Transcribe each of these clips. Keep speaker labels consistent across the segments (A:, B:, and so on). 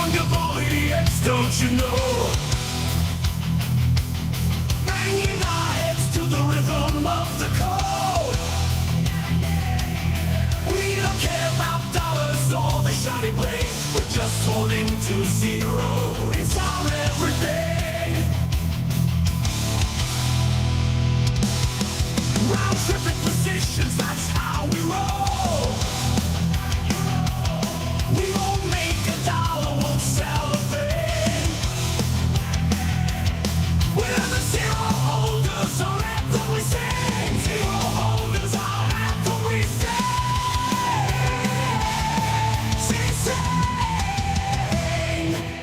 A: non-fungible idiots, don't you know? Banging our heads to the rhythm of the code. We don't care about dollars or the shiny blade. We're just holding to zero. It's our everything. Round tripping positions, that's how we roll. We won't make a dollar, won't sell a thing. We're the zero holders, our anthem we sing. Zero holders, our anthem we sing.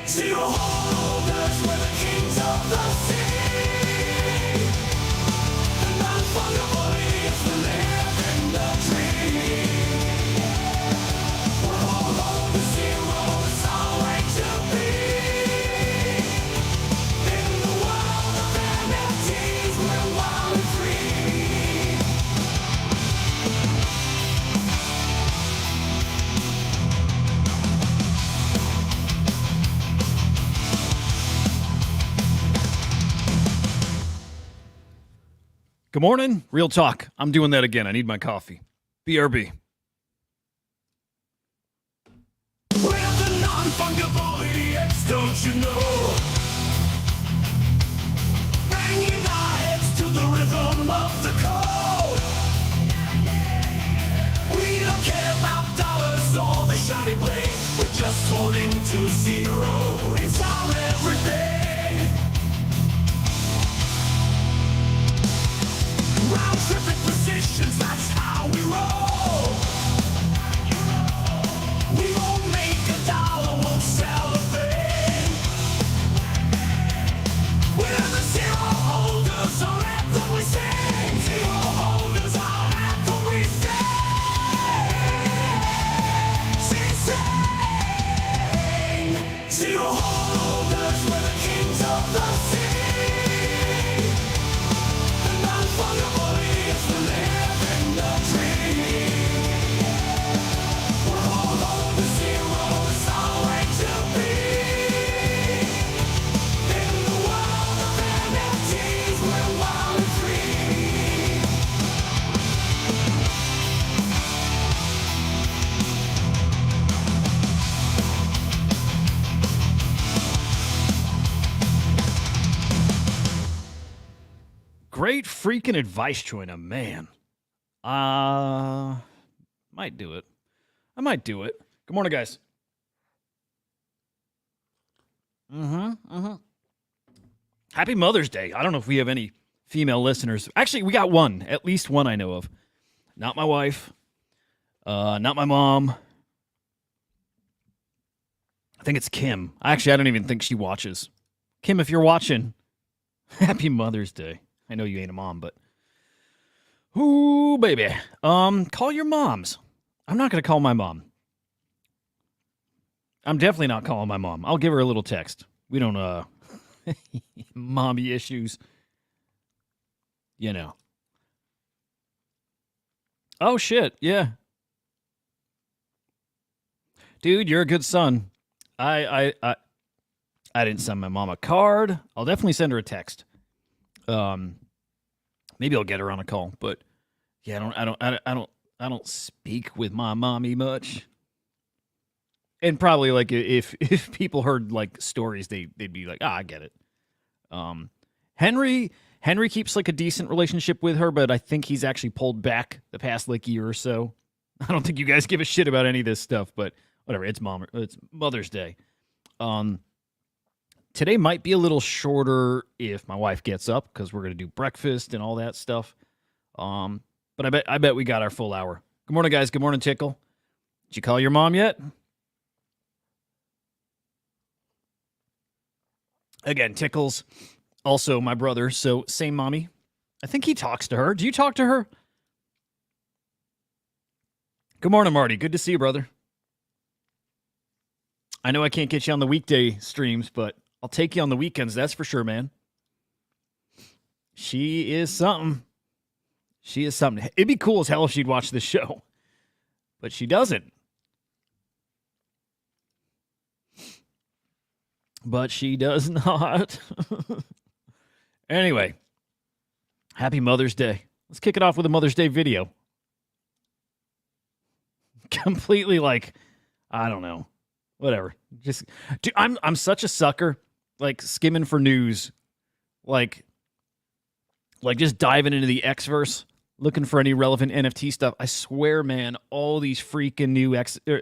A: Zero holders, we're the kings of the sea. The non-fungible idiots will live in the dream. We're all over zero, it's our way to be. In the world of NFTs, we're wild and free.
B: Good morning. Real talk. I'm doing that again. I need my coffee. BRB.
A: We're the non-fungible idiots, don't you know? Banging our heads to the rhythm of the code. We don't care about dollars or the shiny blade. We're just holding to zero. It's our everything. Round tripping positions, that's how we roll. We won't make a dollar, won't sell a thing. We're the zero holders, our anthem we sing. Zero holders, our anthem we sing. Zero holders, we're the kings of the sea. The non-fungible idiots will live in the dream. We're all over zero, it's our way to be. In the world of NFTs, we're wild and free.
B: Great freaking advice, Joyna, man. Might do it. I might do it. Good morning, guys. Happy Mother's Day. I don't know if we have any female listeners. Actually, we got one. At least one I know of. Not my wife. Not my mom. I think it's Kim. Actually, I don't even think she watches. Kim, if you're watching, happy Mother's Day. I know you ain't a mom, but ooh, baby. Call your moms. I'm not gonna call my mom. I'm definitely not calling my mom. I'll give her a little text. We don't mommy issues. You know. Oh shit, yeah. Dude, you're a good son. I didn't send my mom a card. I'll definitely send her a text. Maybe I'll get her on a call, but yeah, I don't speak with my mommy much. And probably like if people heard like stories, they'd be like, I get it. Henry keeps like a decent relationship with her, but I think he's actually pulled back the past like year or so. I don't think you guys give a shit about any of this stuff, but whatever. It's Mother's Day. Today might be a little shorter if my wife gets up because we're gonna do breakfast and all that stuff. But I bet we got our full hour. Good morning, guys. Good morning, Tickle. Did you call your mom yet? Again, Tickle's also my brother, so same mommy. I think he talks to her. Do you talk to her? Good morning, Marty. Good to see you, brother. I know I can't get you on the weekday streams, but I'll take you on the weekends, that's for sure, man. She is something. She is something. It'd be cool as hell if she'd watch this show, but she doesn't. but she does not. Anyway, happy Mother's Day. Let's kick it off with a Mother's Day video. Completely like, I don't know. Whatever. Just dude, I'm such a sucker, like skimming for news, like just diving into the Xverse, looking for any relevant NFT stuff. I swear, man, all these freaking new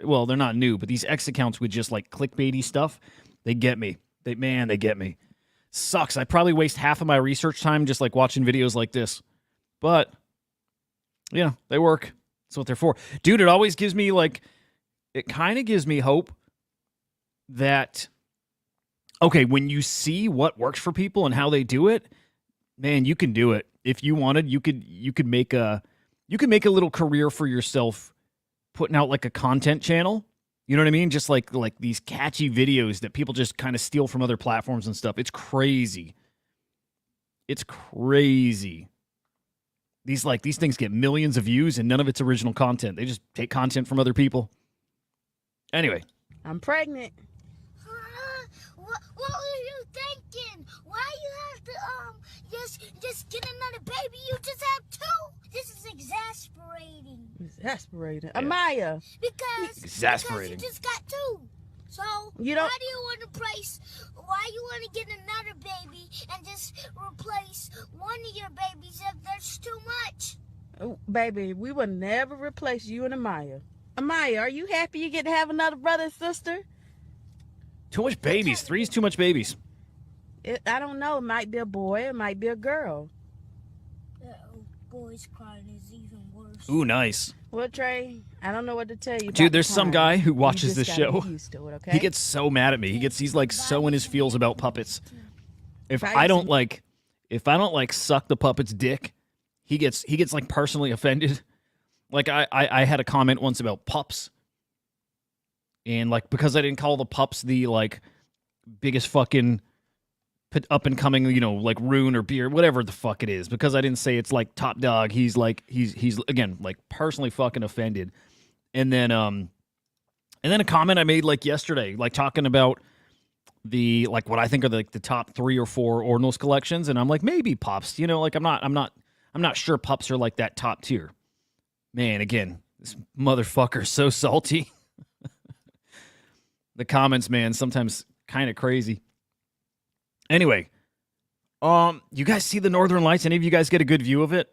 B: well, they're not new, but these X accounts with just like clickbaity stuff, they get me. They get me. Sucks. I probably waste half of my research time just like watching videos like this. But yeah, they work. That's what they're for. Dude, it always gives me like, it kind of gives me hope that, okay, when you see what works for people and how they do it, man, you can do it. If you wanted, you could make a little career for yourself putting out like a content channel. You know what I mean? Just like these catchy videos that people just kind of steal from other platforms and stuff. It's crazy. It's crazy. These things get millions of views and none of it's original content. They just take content from other people. Anyway.
C: I'm pregnant.
D: What were you thinking? Why you have to just get another baby? You just have two. This is exasperating.
C: Exasperating.
B: Yeah.
C: Amaya.
D: Because you just got two. So
C: You don't-
D: why do you want to place? Why you want to get another baby and just replace one of your babies if there's too much?
C: Oh, baby, we will never replace you and Amaya. Amaya, are you happy you get to have another brother and sister?
B: Too much babies. 3's too much babies.
C: I don't know. It might be a boy. It might be a girl.
D: Boys crying is even worse.
B: Ooh, nice.
C: Well, Trey, I don't know what to tell you.
B: Dude,
C: about
B: there's
C: the
B: some
C: time.
B: guy who
C: You
B: watches
C: just
B: this
C: gotta
B: show.
C: get used to it, okay?
B: He gets so mad at me. He's like so in his feels about puppets. If
C: Right.
B: I don't like suck the puppet's dick, he gets like personally offended. Like I had a comment once about pups. And like because I didn't call the pups the like biggest fucking up and coming, you know, like Rune or Beer, whatever the fuck it is, because I didn't say it's like top dog. He's again like personally fucking offended. And then a comment I made like yesterday, like talking about the like what I think are the top 3 or 4 Ordinals collections, and I'm like maybe pups, you know, like I'm not sure pups are like that top tier. Man, again, this motherfucker's so salty. The comments, man, sometimes kind of crazy. Anyway, you guys see the Northern Lights? Any of you guys get a good view of it?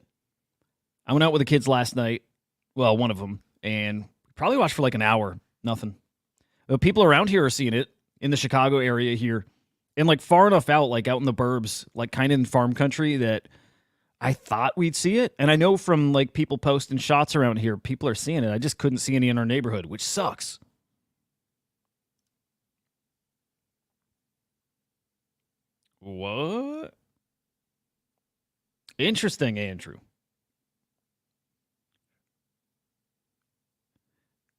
B: I went out with the kids last night. Well, one of them, and probably watched for like an hour. Nothing. People around here are seeing it in the Chicago area here, and like far enough out, like out in the burbs, like kind of in farm country that I thought we'd see it. And I know from like people posting shots around here, people are seeing it. I just couldn't see any in our neighborhood, which sucks. What? Interesting, Andrew.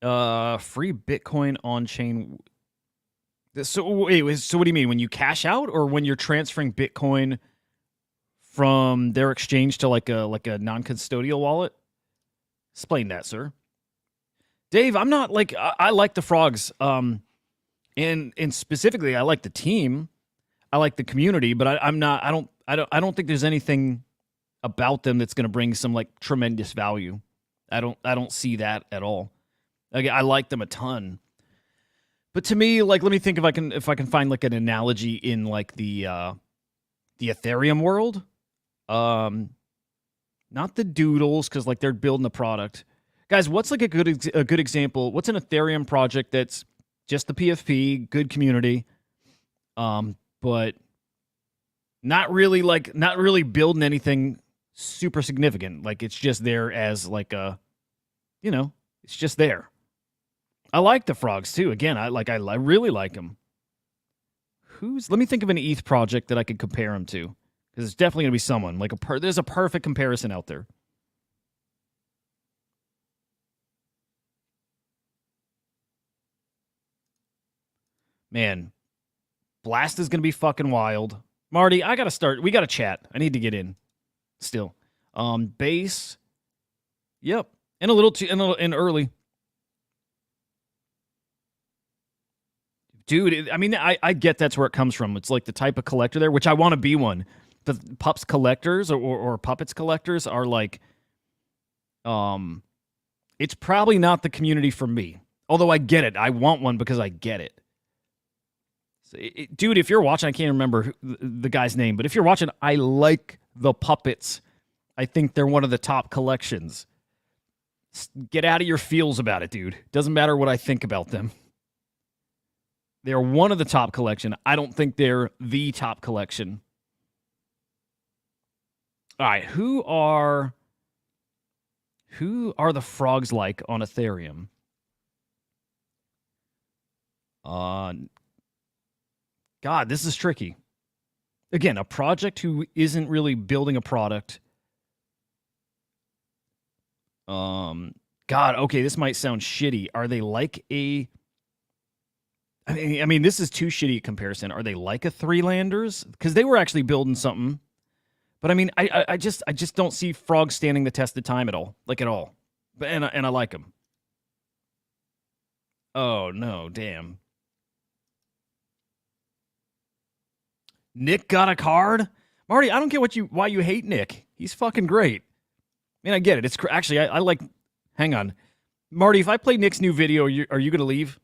B: Free Bitcoin on chain. So wait, so what do you mean? When you cash out or when you're transferring Bitcoin from their exchange to like a non-custodial wallet? Explain that, sir. Dave, I'm not like I like the frogs. And specifically I like the team. I like the community, but I don't think there's anything about them that's going to bring some like tremendous value. I don't see that at all. Like, I like them a ton, but to me, like, let me think if I can find like an analogy in like the Ethereum world. Not the doodles because like they're building the product, guys. What's like a good example? What's an Ethereum project that's just the PFP, good community, but not really building anything super significant. Like it's just there as like a, you know, it's just there. I like the frogs too. Again, I really like them. Let me think of an ETH project that I could compare them to, because it's definitely gonna be someone like there's a perfect comparison out there. Man, Blast is gonna be fucking wild. Marty, I gotta start. We gotta chat. I need to get in. Still, base. Yep, and a little too, and early. Dude, I mean, I get that's where it comes from. It's like the type of collector there, which I want to be one. The pups collectors or puppets collectors are like, it's probably not the community for me. Although I get it. I want one because I get it. So dude, if you're watching, I can't remember the guy's name, but if you're watching, I like the puppets. I think they're one of the top collections. Get out of your feels about it, dude. Doesn't matter what I think about them. They're one of the top collection. I don't think they're the top collection. All right, who are the frogs like on Ethereum? God, this is tricky. Again, a project who isn't really building a product. God, okay, this might sound shitty. Are they like a... I mean, this is too shitty a comparison. Are they like a Three Landers? Because they were actually building something. But I mean, I just don't see frogs standing the test of time at all. Like, at all. But and I like them. Oh, no, damn. Nick got a card? Marty, I don't get why you hate Nick. He's fucking great. I mean, I get it. It's actually, I like... Hang on. Marty, if I play Nick's new video, are you going to leave?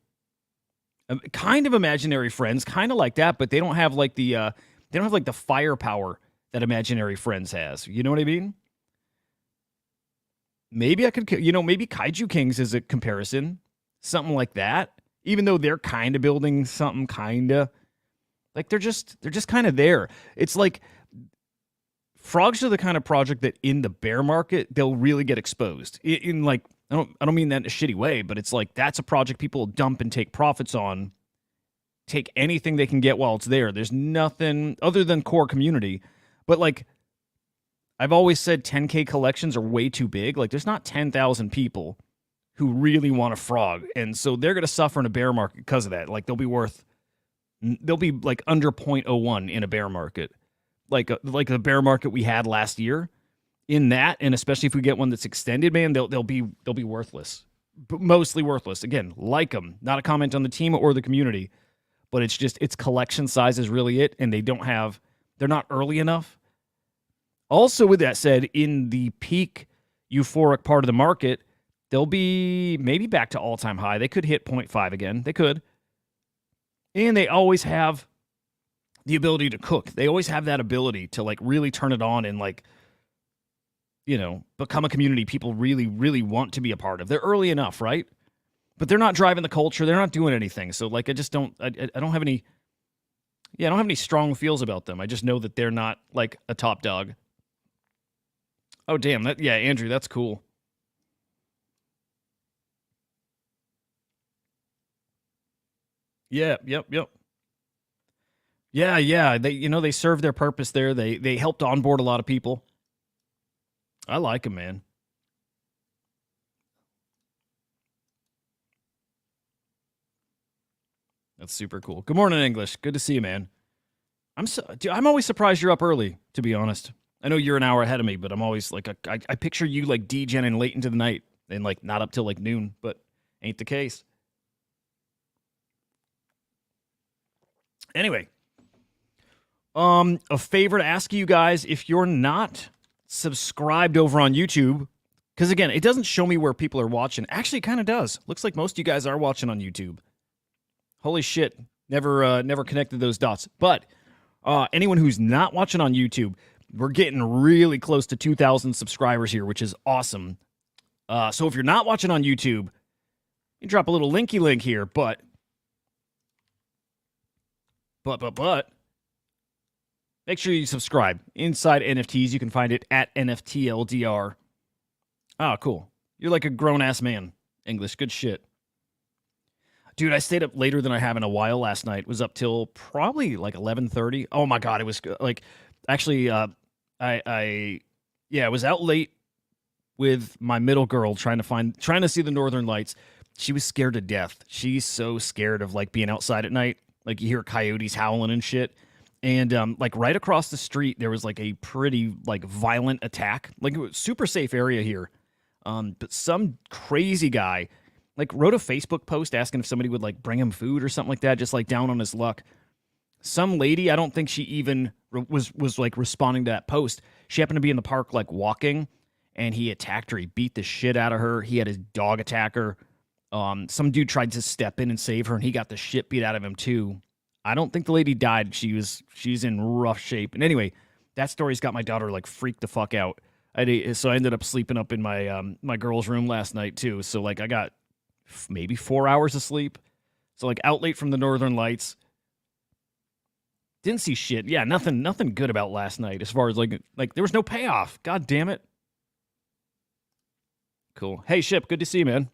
B: Kind of imaginary friends, kind of like that, but they don't have like the firepower that imaginary friends has. You know what I mean? Maybe I could, maybe Kaiju Kings is a comparison, something like that. Even though they're kind of building something, kind of like they're just kind of there. It's like frogs are the kind of project that in the bear market they'll really get exposed. In like, I don't mean that in a shitty way, but it's like that's a project people will dump and take profits on, take anything they can get while it's there. There's nothing other than core community. But like I've always said 10K collections are way too big. Like there's not 10,000 people who really want a frog. And so they're going to suffer in a bear market because of that. Like they'll be like under 0.01 in a bear market. Like the bear market we had last year. In that, and especially if we get one that's extended, man, they'll be worthless, but mostly worthless. Again, like them, not a comment on the team or the community, but it's just its collection size is really it, and they're not early enough. Also, with that said, in the peak euphoric part of the market, they'll be maybe back to all-time high. They could hit 0.5 again. They could, and they always have the ability to cook. They always have that ability to like really turn it on and like, become a community people really, really want to be a part of. They're early enough, right? But they're not driving the culture. They're not doing anything. So, like, I don't have any strong feels about them. I just know that they're not, like, a top dog. Oh, damn. Andrew, that's cool. Yeah, yep. Yeah. They served their purpose there. They helped onboard a lot of people. I like him, man. That's super cool. Good morning, English. Good to see you, man. I'm always surprised you're up early, to be honest. I know you're an hour ahead of me, but I'm always like, I picture you like degenning late into the night and like not up till like noon, but ain't the case. Anyway, a favor to ask you guys, if you're not subscribed over on YouTube, because again, it doesn't show me where people are watching. Actually, it kind of does. Looks like most of you guys are watching on YouTube. Holy shit. Never connected those dots. But anyone who's not watching on YouTube, we're getting really close to 2,000 subscribers here, which is awesome. So if you're not watching on YouTube, you drop a little linky link here, but make sure you subscribe. Inside NFTs, you can find it at NFTLDR. Oh, cool. You're like a grown-ass man. English, good shit. Dude, I stayed up later than I have in a while last night. Was up till probably like 11:30. Oh my God, it was like, actually, I was out late with my middle girl trying to see the Northern Lights. She was scared to death. She's so scared of like being outside at night. Like you hear coyotes howling and shit. And like right across the street, there was like a pretty like violent attack. Like it was super safe area here. But some crazy guy like wrote a Facebook post asking if somebody would like bring him food or something like that, just like down on his luck. Some lady, I don't think she even was like responding to that post. She happened to be in the park like walking, and he attacked her. He beat the shit out of her. He had his dog attack her. Some dude tried to step in and save her, and he got the shit beat out of him too. I don't think the lady died. She's in rough shape. And anyway, that story's got my daughter like freaked the fuck out. So I ended up sleeping up in my my girl's room last night too. So like I got maybe 4 hours of sleep. So like out late from the Northern Lights. Didn't see shit. Yeah, nothing good about last night as far as like there was no payoff. God damn it. Cool. Hey Ship, good to see you, man.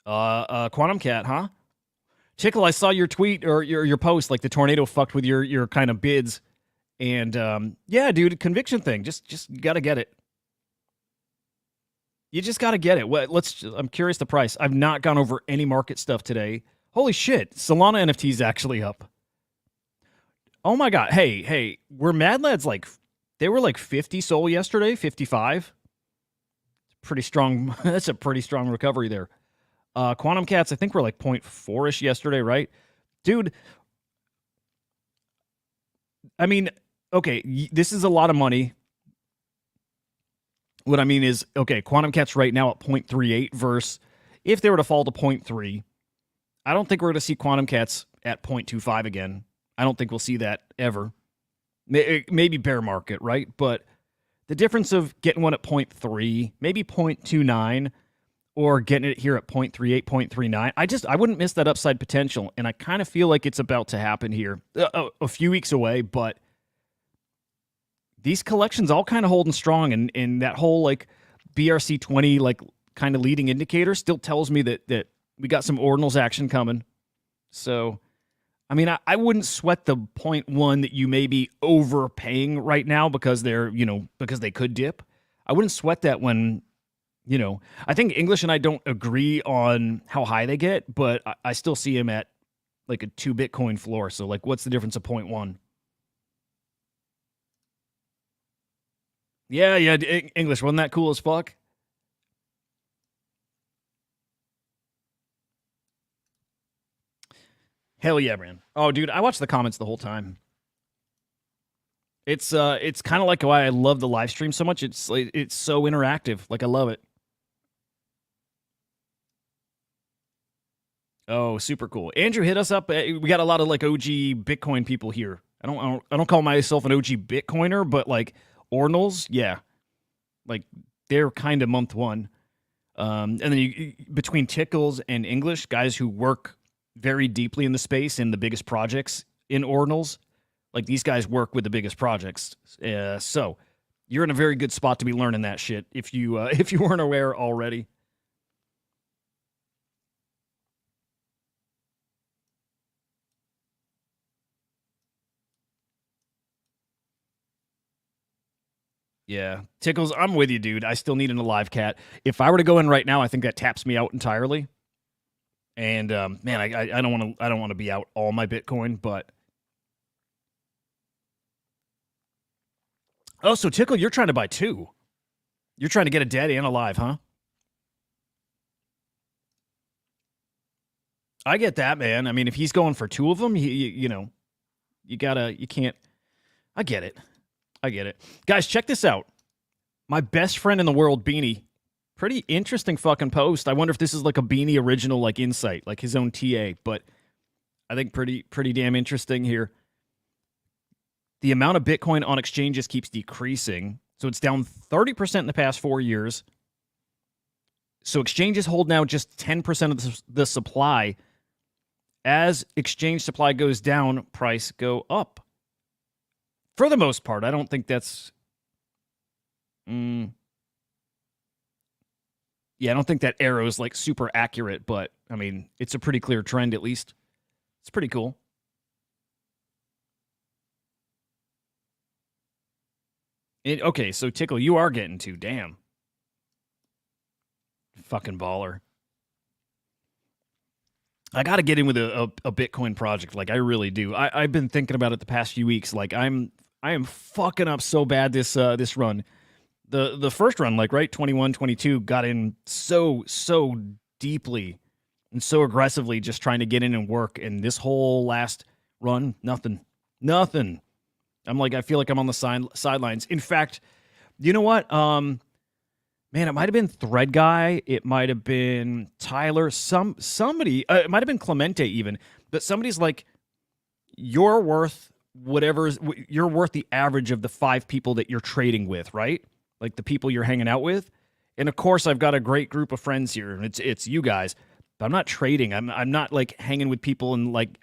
B: Quantum Cat, huh? Tickle, I saw your tweet or your post, like the tornado fucked with your kind of bids. And yeah, dude, conviction thing. Just you gotta get it. You just gotta get it. I'm curious the price. I've not gone over any market stuff today. Holy shit, Solana NFT is actually up. Oh my god. Hey, were Mad Lads like they were like 50 SOL yesterday, 55? Pretty strong. That's a pretty strong recovery there. Quantum Cats, I think we're like 0.4-ish yesterday, right? Dude, I mean, okay, this is a lot of money. What I mean is, okay, Quantum Cats right now at 0.38 versus if they were to fall to 0.3, I don't think we're going to see Quantum Cats at 0.25 again. I don't think we'll see that ever. Maybe bear market, right? But the difference of getting one at 0.3, maybe 0.29, or getting it here at 0.38, 0.39. I wouldn't miss that upside potential, and I kind of feel like it's about to happen here. A few weeks away, but these collections all kind of holding strong, and that whole like BRC20 like kind of leading indicator still tells me that we got some ordinals action coming. So, I mean, I wouldn't sweat the 0.1 that you may be overpaying right now because because they could dip. I wouldn't sweat that when, I think English and I don't agree on how high they get, but I still see him at like a 2 Bitcoin floor. So like, what's the difference of 0.1? Yeah, English, wasn't that cool as fuck? Hell yeah, man. Oh, dude, I watched the comments the whole time. It's kind of like why I love the live stream so much. It's so interactive. Like, I love it. Oh, super cool. Andrew, hit us up. We got a lot of like OG Bitcoin people here. I don't call myself an OG Bitcoiner, but like ordinals, yeah. Like they're kind of month one. And then between Tickles and English, guys who work very deeply in the space in the biggest projects in ordinals, like these guys work with the biggest projects. So you're in a very good spot to be learning that shit if you weren't aware already. Yeah. Tickles, I'm with you, dude. I still need an alive cat. If I were to go in right now, I think that taps me out entirely. And man, I don't want to be out all my Bitcoin, but oh, so Tickle, you're trying to buy 2. You're trying to get a dead and alive, huh? I get that, man. I mean, if he's going for 2 of them, you can't. I get it. Guys, check this out. My best friend in the world, Beanie. Pretty interesting fucking post. I wonder if this is like a Beanie original like insight, like his own TA, but I think pretty damn interesting here. The amount of Bitcoin on exchanges keeps decreasing. So it's down 30% in the past 4 years. So exchanges hold now just 10% of the supply. As exchange supply goes down, price go up. For the most part, I don't think that's... Yeah, I don't think that arrow is like super accurate, but I mean, it's a pretty clear trend at least. It's pretty cool. Okay, so Tickle, you are getting 2. Damn. Fucking baller. I got to get in with a Bitcoin project. Like, I really do. I've been thinking about it the past few weeks. Like, I am fucking up so bad this run. The first run, like, right, 21, 22, got in so deeply and so aggressively, just trying to get in and work. And this whole last run, nothing. I'm like, I feel like I'm on the sidelines. In fact, you know what? Man, it might have been Thread Guy. It might have been Tyler. Somebody. It might have been Clemente even. But somebody's like, you're worth you're worth the average of the 5 people that you're trading with, right? Like the people you're hanging out with. And of course, I've got a great group of friends here, and it's you guys. But I'm not trading. I'm not like hanging with people and like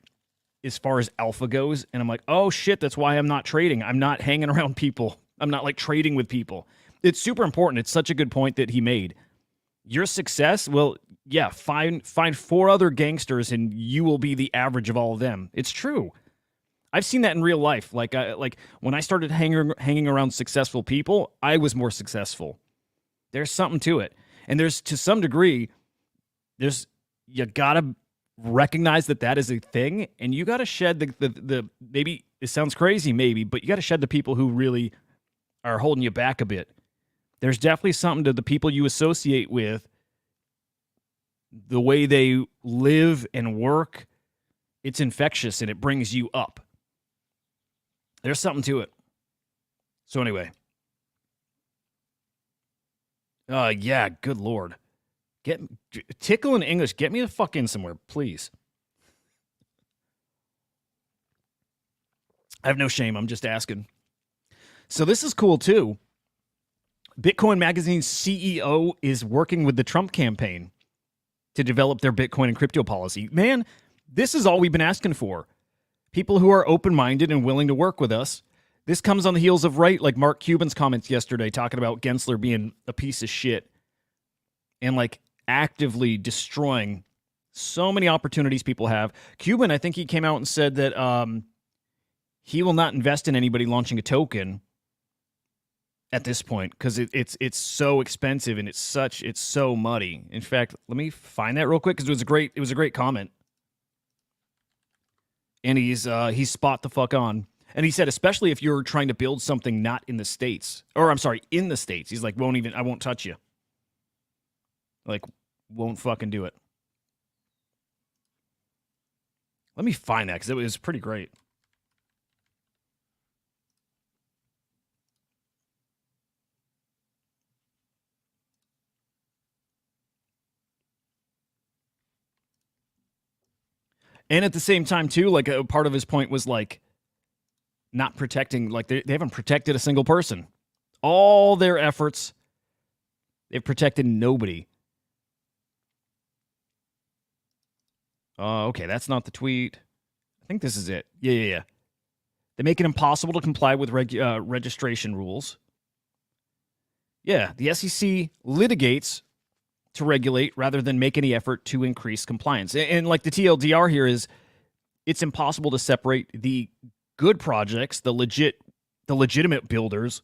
B: as far as alpha goes. And I'm like, oh shit, that's why I'm not trading. I'm not hanging around people. I'm not like trading with people. It's super important. It's such a good point that he made. Your success, well, yeah, find 4 other gangsters and you will be the average of all of them. It's true. I've seen that in real life. Like when I started hanging around successful people, I was more successful. There's something to it. And there's, to some degree, you gotta recognize that is a thing, and you gotta shed the maybe it sounds crazy, maybe, but you gotta shed the people who really are holding you back a bit. There's definitely something to the people you associate with, the way they live and work. It's infectious and it brings you up. There's something to it. So anyway. Yeah, good Lord. Tickle in English. Get me the fuck in somewhere, please. I have no shame. I'm just asking. So this is cool too. Bitcoin Magazine's CEO is working with the Trump campaign to develop their Bitcoin and crypto policy. Man, this is all we've been asking for. People who are open-minded and willing to work with us. This comes on the heels of, right, like Mark Cuban's comments yesterday talking about Gensler being a piece of shit and like actively destroying so many opportunities people have. Cuban, I think he came out and said that he will not invest in anybody launching a token at this point because it's so expensive and it's so muddy. In fact, let me find that real quick because it was a great comment. And he's spot the fuck on. And he said, especially if you're trying to build something not in the States, or I'm sorry, in the States. He's like, I won't touch you. Like, won't fucking do it. Let me find that because it was pretty great. And at the same time, too, like a part of his point was like not protecting, like they haven't protected a single person. All their efforts, they've protected nobody. Okay, that's not the tweet. I think this is it. Yeah. They make it impossible to comply with registration rules. Yeah, the SEC litigates to regulate rather than make any effort to increase compliance. And like the TLDR here is, it's impossible to separate the good projects, the legitimate builders,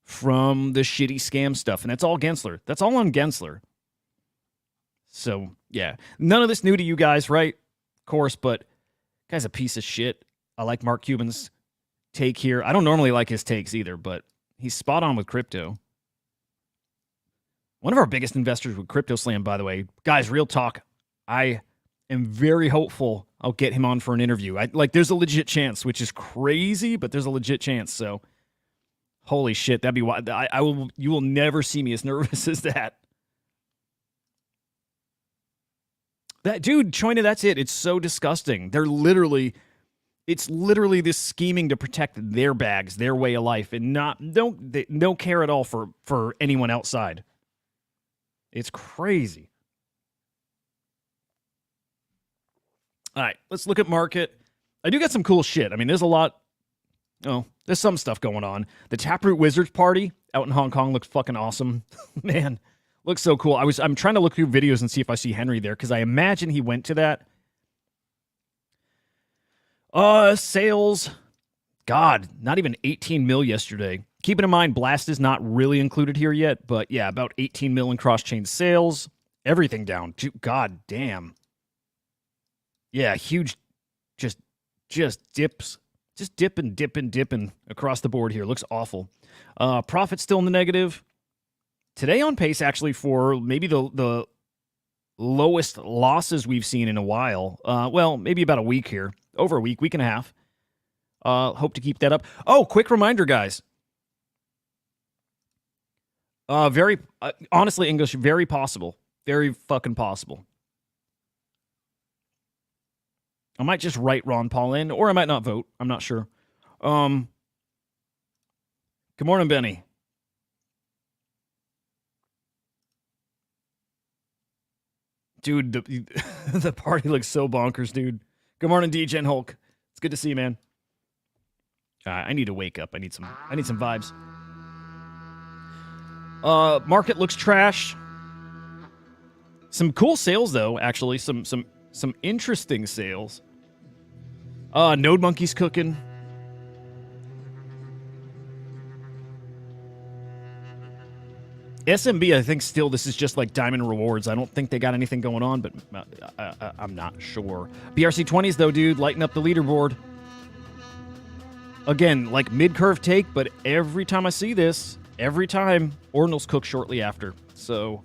B: from the shitty scam stuff. And that's all Gensler. That's all on Gensler. So, yeah. None of this new to you guys, right? Of course, but guy's a piece of shit. I like Mark Cuban's take here. I don't normally like his takes either, but he's spot on with crypto. One of our biggest investors with Crypto Slam, by the way. Guys, real talk. I am very hopeful I'll get him on for an interview. There's a legit chance, which is crazy, but there's a legit chance. So, holy shit, that'd be wild. You will never see me as nervous as that. That dude, Choina, that's it. It's so disgusting. It's literally this scheming to protect their bags, their way of life, and no care at all for anyone outside. It's crazy. All right, let's look at market. I do got some cool shit. I mean, there's a lot. Oh, there's some stuff going on. The Taproot Wizards party out in Hong Kong looks fucking awesome. Man, looks so cool. I'm trying to look through videos and see if I see Henry there because I imagine he went to that. Sales. God, not even 18 mil yesterday. Keeping in mind, Blast is not really included here yet, but yeah, about 18 mil in cross-chain sales. Everything down. God damn. Yeah, huge, just dips just dipping across the board here. Looks awful. Profit still in the negative. Today on pace actually for maybe the lowest losses we've seen in a while. Well, maybe about a week here. Over a week and a half. Hope to keep that up. Oh, quick reminder, guys. Honestly, English, very possible. Very fucking possible. I might just write Ron Paul in, or I might not vote. I'm not sure. Good morning, Benny. Dude, the party looks so bonkers, dude. Good morning, DJ and Hulk. It's good to see you, man. I need to wake up. I need some vibes. Market looks trash. Some cool sales though, actually. Some interesting sales. Node Monkey's cooking. SMB, I think still this is just like Diamond Rewards. I don't think they got anything going on, but I'm not sure. BRC20s though, dude, lighten up the leaderboard. Again, like mid-curve take, but every time I see this, every time, Ordinals cook shortly after. So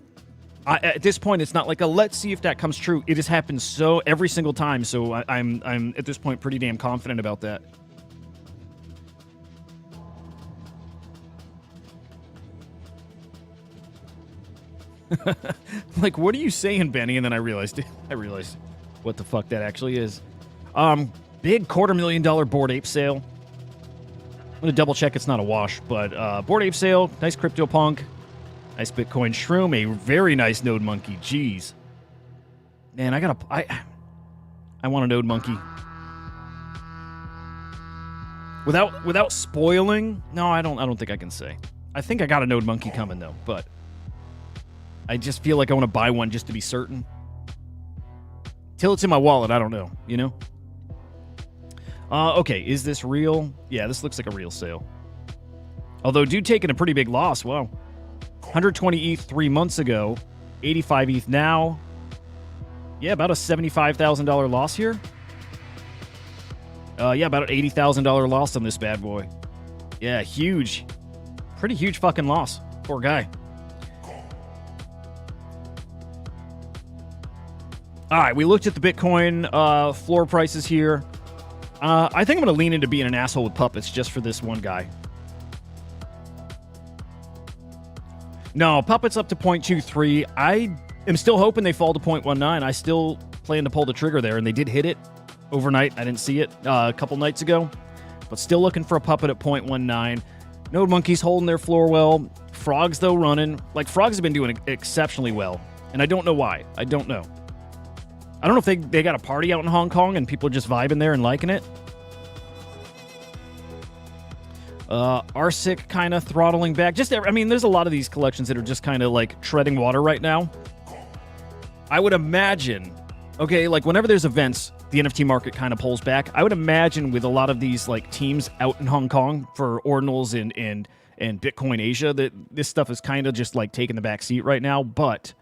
B: at this point, it's not like a let's see if that comes true. It has happened so every single time, so I'm at this point pretty damn confident about that. Like, what are you saying, Benny? And then I realized what the fuck that actually is. Big $250,000 Bored Ape sale. I'm gonna double check it's not a wash, but Bored Ape sale, nice CryptoPunk, nice Bitcoin Shroom, a very nice Node Monkey. Jeez, man, I want a Node Monkey. Without spoiling, no, I don't think I can say. I think I got a Node Monkey coming though, but I just feel like I want to buy one just to be certain. Till it's in my wallet, I don't know, you know? Okay, is this real? Yeah, this looks like a real sale. Although, dude taking a pretty big loss, wow. 120 ETH 3 months ago, 85 ETH now. Yeah, about a $75,000 loss here. Yeah, about an $80,000 loss on this bad boy. Yeah, huge. Pretty huge fucking loss. Poor guy. All right, we looked at the Bitcoin floor prices here. I think I'm going to lean into being an asshole with puppets just for this one guy. No, puppets up to 0.23. I am still hoping they fall to 0.19. I still plan to pull the trigger there, and they did hit it overnight. I didn't see it a couple nights ago, but still looking for a puppet at 0.19. Node Monkey's holding their floor well. Frogs, though, running. Like, Frogs have been doing exceptionally well, and I don't know why. I don't know. I don't know if they got a party out in Hong Kong and people are just vibing there and liking it. Arsic kind of throttling back. I mean, there's a lot of these collections that are just kind of like treading water right now. I would imagine, okay, like whenever there's events, the NFT market kind of pulls back. I would imagine with a lot of these like teams out in Hong Kong for Ordinals and Bitcoin Asia, that this stuff is kind of just like taking the back seat right now, but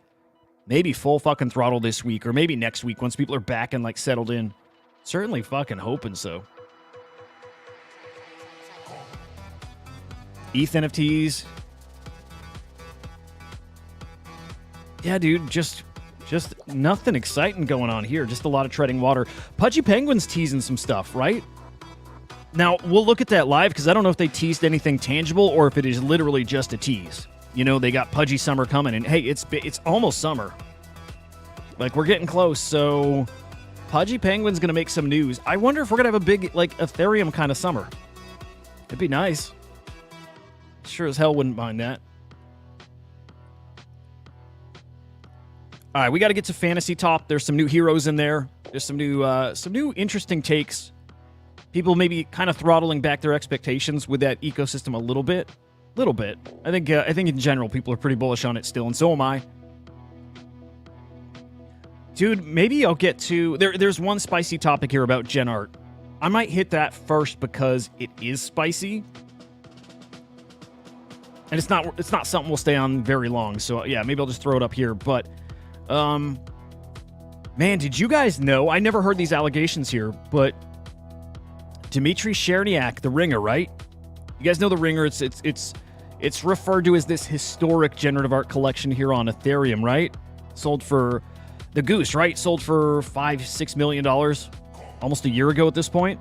B: maybe full fucking throttle this week, or maybe next week once people are back and like settled in. Certainly fucking hoping so. ETH NFTs. Yeah, dude, just nothing exciting going on here. Just a lot of treading water. Pudgy Penguins teasing some stuff, right? Now, we'll look at that live because I don't know if they teased anything tangible or if it is literally just a tease. You know, they got Pudgy Summer coming, and hey, it's almost summer. Like, we're getting close, so Pudgy Penguin's going to make some news. I wonder if we're going to have a big, like, Ethereum kind of summer. It'd be nice. Sure as hell wouldn't mind that. All right, we got to get to Fantasy Top. There's some new heroes in there. There's some new interesting takes. People maybe kind of throttling back their expectations with that ecosystem a little bit. I think in general people are pretty bullish on it still, and so am I. Dude, maybe I'll get to there's one spicy topic here about Gen Art. I might hit that first because it is spicy. And it's not something we'll stay on very long. So yeah, maybe I'll just throw it up here, but man, did you guys know? I never heard these allegations here, but Dmitry Cherniak, the Ringer, right? You guys know the Ringer. It's referred to as this historic generative art collection here on Ethereum, right? Sold for the Goose, right? Sold for $5-6 million almost a year ago at this point.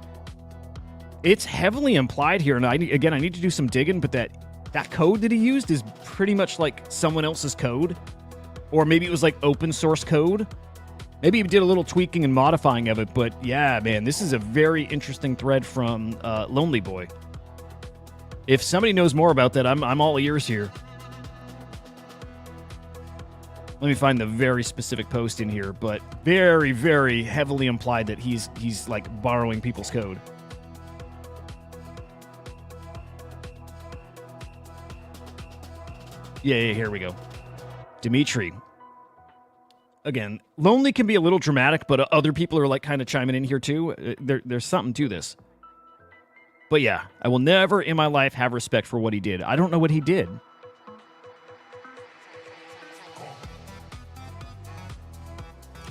B: It's heavily implied here, and I need to do some digging, but that code that he used is pretty much like someone else's code, or maybe it was like open source code. Maybe he did a little tweaking and modifying of it, but yeah, man, this is a very interesting thread from Lonely Boy. If somebody knows more about that, I'm all ears here. Let me find the very specific post in here, but very, very heavily implied that he's like borrowing people's code. Yeah, here we go. Dimitri. Again, Lonely can be a little dramatic, but other people are like kind of chiming in here too. There's something to this. But yeah, I will never in my life have respect for what he did. I don't know what he did.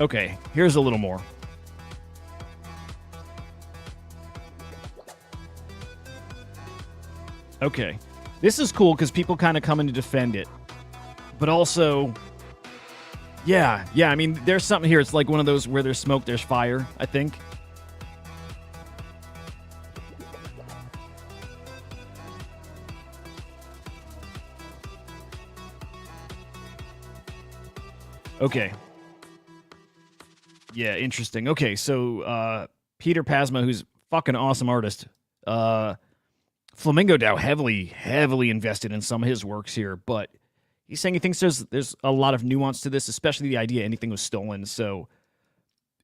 B: Okay, here's a little more. Okay. This is cool because people kind of come in to defend it. But also, yeah, I mean, there's something here. It's like one of those where there's smoke, there's fire, I think. Okay. Yeah, interesting. Okay, so Peter Pasma, who's fucking awesome artist, Flamingo DAO heavily invested in some of his works here, but he's saying he thinks there's a lot of nuance to this, especially the idea anything was stolen. So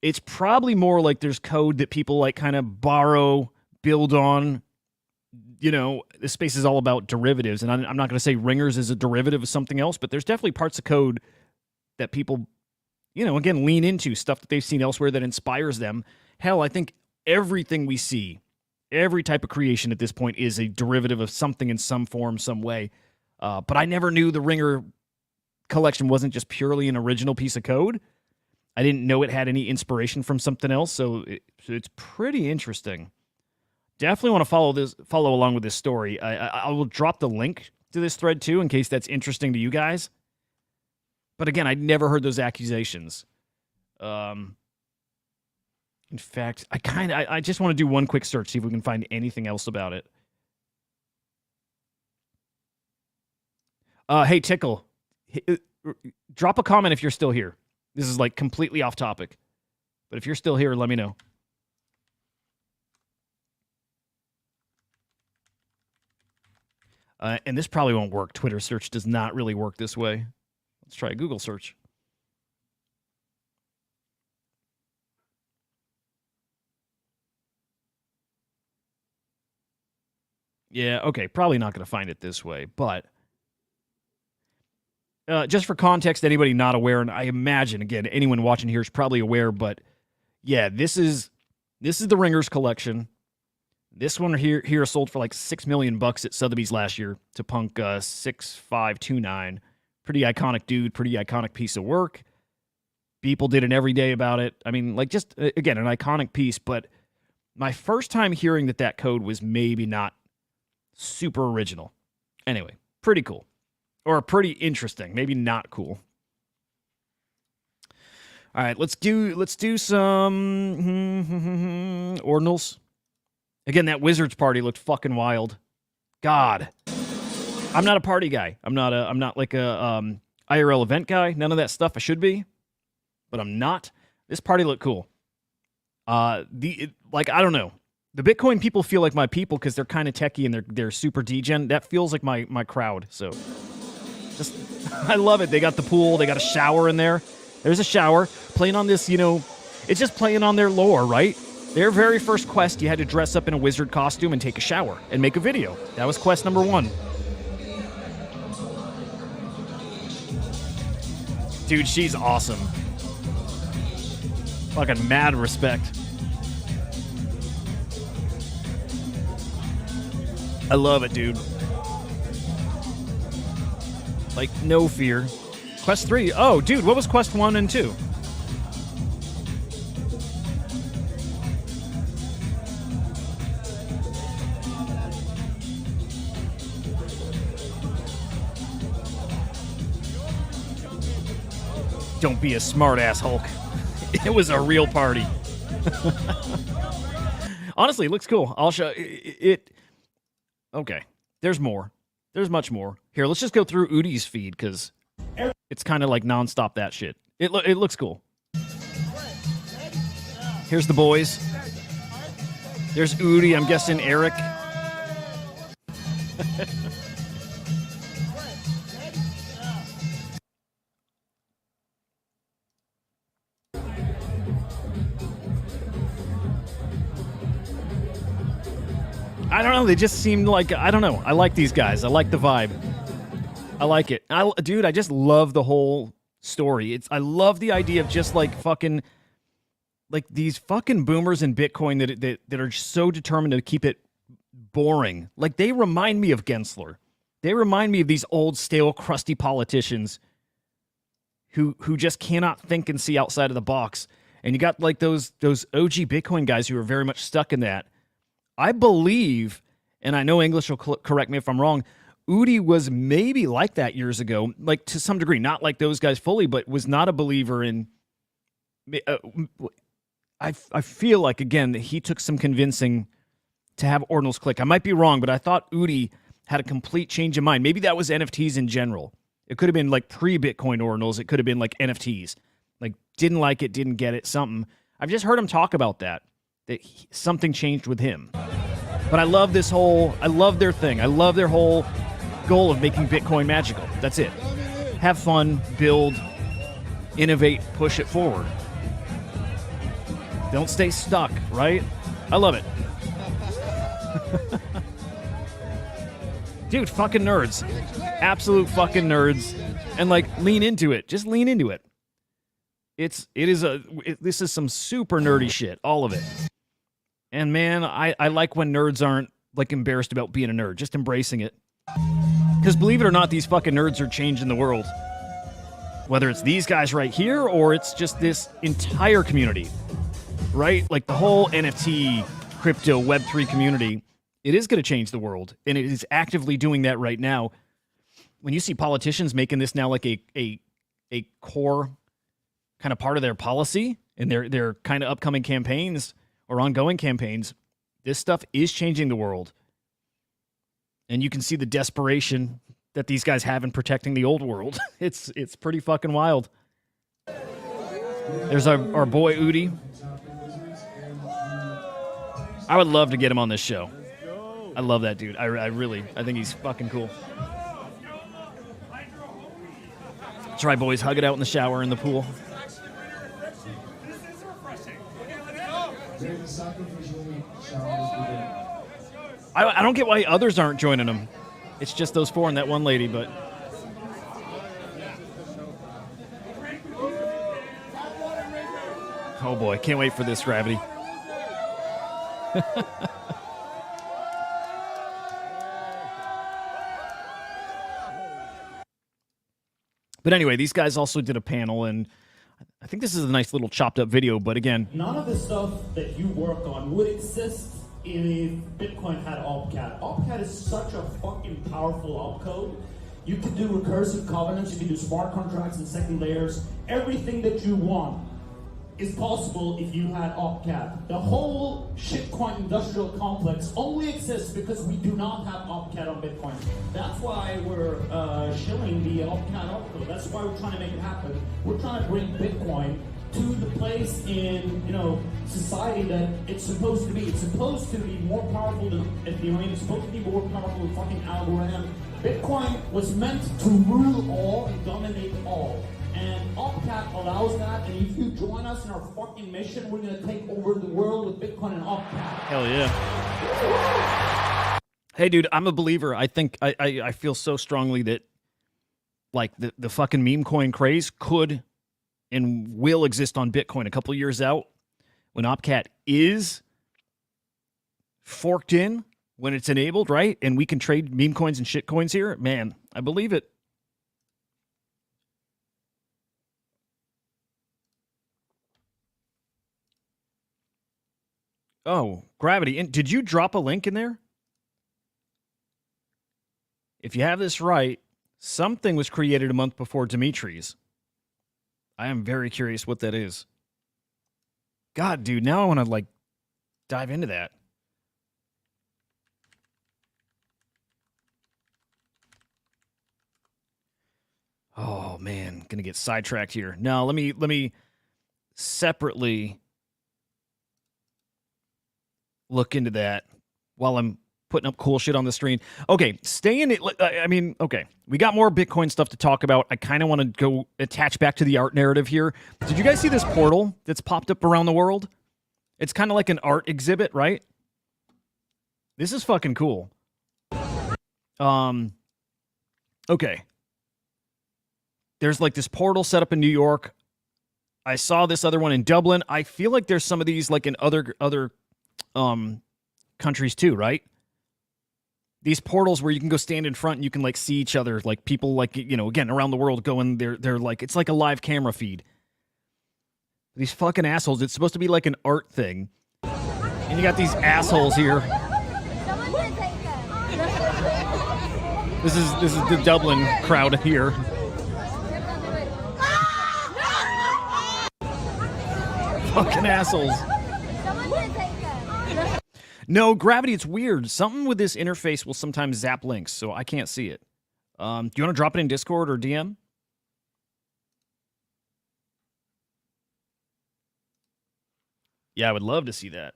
B: it's probably more like there's code that people like kind of borrow, build on. You know, this space is all about derivatives, and I'm not going to say Ringers is a derivative of something else, but there's definitely parts of code that people, you know, again, lean into, stuff that they've seen elsewhere that inspires them. Hell, I think everything we see, every type of creation at this point is a derivative of something in some form, some way. But I never knew the Ringer collection wasn't just purely an original piece of code. I didn't know it had any inspiration from something else, so it's pretty interesting. Definitely want to follow along with this story. I will drop the link to this thread too, in case that's interesting to you guys. But again, I'd never heard those accusations. In fact, I just want to do one quick search, see if we can find anything else about it. Hey, Tickle, drop a comment if you're still here. This is like completely off topic. But if you're still here, let me know. And this probably won't work. Twitter search does not really work this way. Let's try a Google search. Yeah, okay, probably not going to find it this way, but just for context, anybody not aware, and I imagine, again, anyone watching here is probably aware, but yeah, this is the Ringers collection. This one here sold for like $6 million at Sotheby's last year to Punk 6529. Pretty iconic dude, pretty iconic piece of work. People did an everyday about it. I mean, like, just, again, an iconic piece, but my first time hearing that code was maybe not super original. Anyway, pretty cool. Or pretty interesting. Maybe not cool. All right, let's do some ordinals. Again, that Wizards party looked fucking wild. God. I'm not a party guy. I'm not like a IRL event guy. None of that stuff. I should be, but I'm not. This party looked cool. I don't know. The Bitcoin people feel like my people because they're kind of techie and they're super degen. That feels like my crowd. So, just I love it. They got the pool. They got a shower in there. There's a shower. Playing on this, it's just playing on their lore, right? Their very first quest, you had to dress up in a wizard costume and take a shower and make a video. That was quest number 1. Dude, she's awesome. Fucking mad respect. I love it, dude. Like, no fear. Quest 3. Oh, dude, what was quest 1 and 2? Don't be a smart ass Hulk. It was a real party. Honestly, it looks cool. I'll show it. Okay, there's more. There's much more. Here, let's just go through Udi's feed because it's kind of like nonstop that shit. It looks cool. Here's the boys. There's Udi. I'm guessing Eric. I don't know. They just seemed like, I don't know. I like these guys. I like the vibe. I like it. Dude, I just love the whole story. I love the idea of just like fucking, like these fucking boomers in Bitcoin that are so determined to keep it boring. Like they remind me of Gensler. They remind me of these old, stale, crusty politicians who just cannot think and see outside of the box. And you got like those OG Bitcoin guys who are very much stuck in that. I believe, and I know English will correct me if I'm wrong, Udi was maybe like that years ago, like to some degree, not like those guys fully, but was not a believer in. I feel like, again, that he took some convincing to have ordinals click. I might be wrong, but I thought Udi had a complete change of mind. Maybe that was NFTs in general. It could have been like pre-Bitcoin ordinals. It could have been like NFTs. Like, didn't like it, didn't get it, something. I've just heard him talk about that something changed with him. But I love this whole, I love their thing. I love their whole goal of making Bitcoin magical. That's it. Have fun, build, innovate, push it forward. Don't stay stuck, right? I love it. Dude, fucking nerds. Absolute fucking nerds. And like, lean into it. Just lean into it. This is some super nerdy shit. All of it. And man, I like when nerds aren't like embarrassed about being a nerd, just embracing it. Because believe it or not, these fucking nerds are changing the world. Whether it's these guys right here or it's just this entire community, right? Like the whole NFT, crypto, Web3 community, it is going to change the world. And it is actively doing that right now. When you see politicians making this now like a core kind of part of their policy and their kind of upcoming campaigns or ongoing campaigns, this stuff is changing the world. And you can see the desperation that these guys have in protecting the old world. It's pretty fucking wild. There's our boy Udi. I would love to get him on this show. I love that dude. I think he's fucking cool. That's right, boys. Hug it out in the shower, in the pool. I don't get why others aren't joining them. It's just those four and that one lady, but... Oh boy, can't wait for this, Gravity. But anyway, these guys also did a panel, and I think this is a nice little chopped up video, but again...
E: None of the stuff that you work on would exist if Bitcoin had opcat. Opcat is such a fucking powerful opcode. You can do recursive covenants, you can do smart contracts and second layers. Everything that you want is possible if you had opcat. The whole shitcoin industrial complex only exists because we do not have opcat on Bitcoin. That's why we're shilling the opcat opcode. That's why we're trying to make it happen. We're trying to bring Bitcoin to the place in, society that it's supposed to be. It's supposed to be more powerful than Ethereum. It's supposed to be more powerful than fucking algorithm. Bitcoin was meant to rule all and dominate all. And opcat allows that, and if you join us in our fucking mission, we're gonna take over the world with Bitcoin and opcat.
B: Hell yeah. Hey dude, I'm a believer. I think I feel so strongly that like the fucking meme coin craze could and will exist on Bitcoin a couple years out when opcat is forked in, when it's enabled, right? And we can trade meme coins and shit coins here. Man, I believe it. Oh, Gravity. Did you drop a link in there? If you have this right, something was created a month before Dimitri's. I am very curious what that is. God, dude, now I want to like dive into that. Oh man, gonna get sidetracked here. No, let me separately look into that while I'm putting up cool shit on the screen. Okay, stay in it. I mean, okay, we got more Bitcoin stuff to talk about. I kind of want to go attach back to the art narrative here. Did you guys see this portal that's popped up around the world? It's kind of like an art exhibit, right? This is fucking cool. Okay. There's like this portal set up in New York. I saw this other one in Dublin. I feel like there's some of these like in other countries too, right? These portals where you can go stand in front and you can like see each other, like people like, you know, again, around the world going, they're like, it's like a live camera feed. These fucking assholes. It's supposed to be like an art thing. And you got these assholes here. This is the Dublin crowd here. Fucking assholes. No, Gravity, it's weird. Something with this interface will sometimes zap links, so I can't see it. Do you want to drop it in Discord or DM? Yeah, I would love to see that.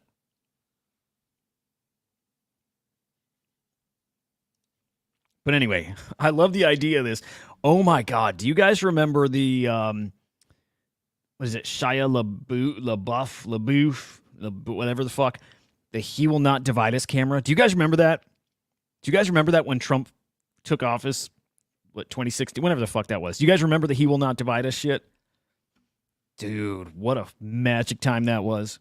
B: But anyway, I love the idea of this. Oh my God. Do you guys remember the, what is it? Shia LaBeouf, whatever the fuck. The He Will Not Divide Us camera. Do you guys remember that? Do you guys remember that when Trump took office? What, 2016? Whenever the fuck that was. Do you guys remember the He Will Not Divide Us shit? Dude, what a magic time that was.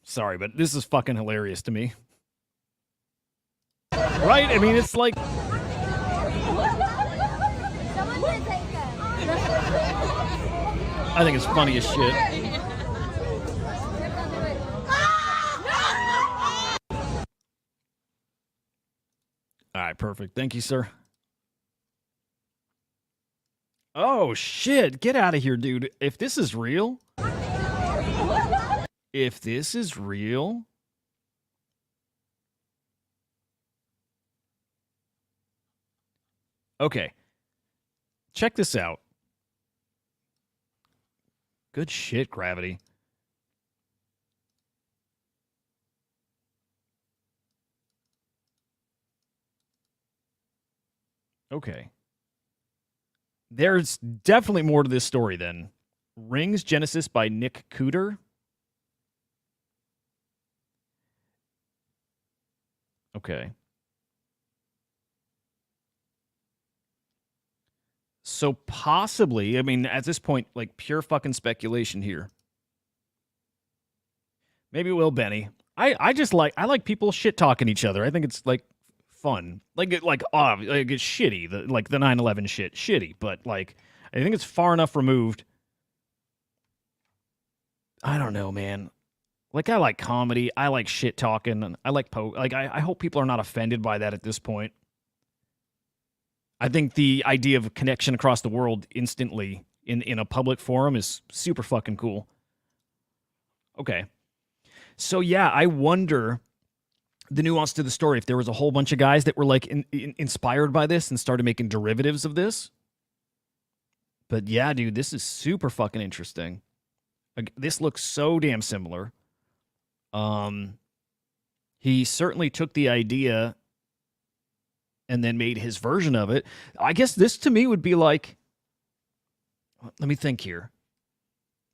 B: Sorry, but this is fucking hilarious to me. Right? I mean, it's like... I think it's funny as shit. All right, perfect. Thank you, sir. Oh, shit. Get out of here, dude. If this is real... If this is real... Okay. Check this out. Good shit, Gravity. Okay. There's definitely more to this story then. Rings Genesis by Nick Cooter. Okay. So possibly, I mean, at this point, like pure fucking speculation here. Maybe it will, Benny. I like people shit talking each other. I think it's like fun. Like it's shitty. The 9/11 shit, shitty. But like, I think it's far enough removed. I don't know, man. Like I like comedy. I like shit talking. And I like I hope people are not offended by that at this point. I think the idea of a connection across the world instantly in a public forum is super fucking cool. Okay. So yeah, I wonder the nuance to the story. If there was a whole bunch of guys that were like inspired by this and started making derivatives of this. But yeah, dude, this is super fucking interesting. Like, this looks so damn similar. He certainly took the idea and then made his version of it. I guess this to me would be like, let me think here.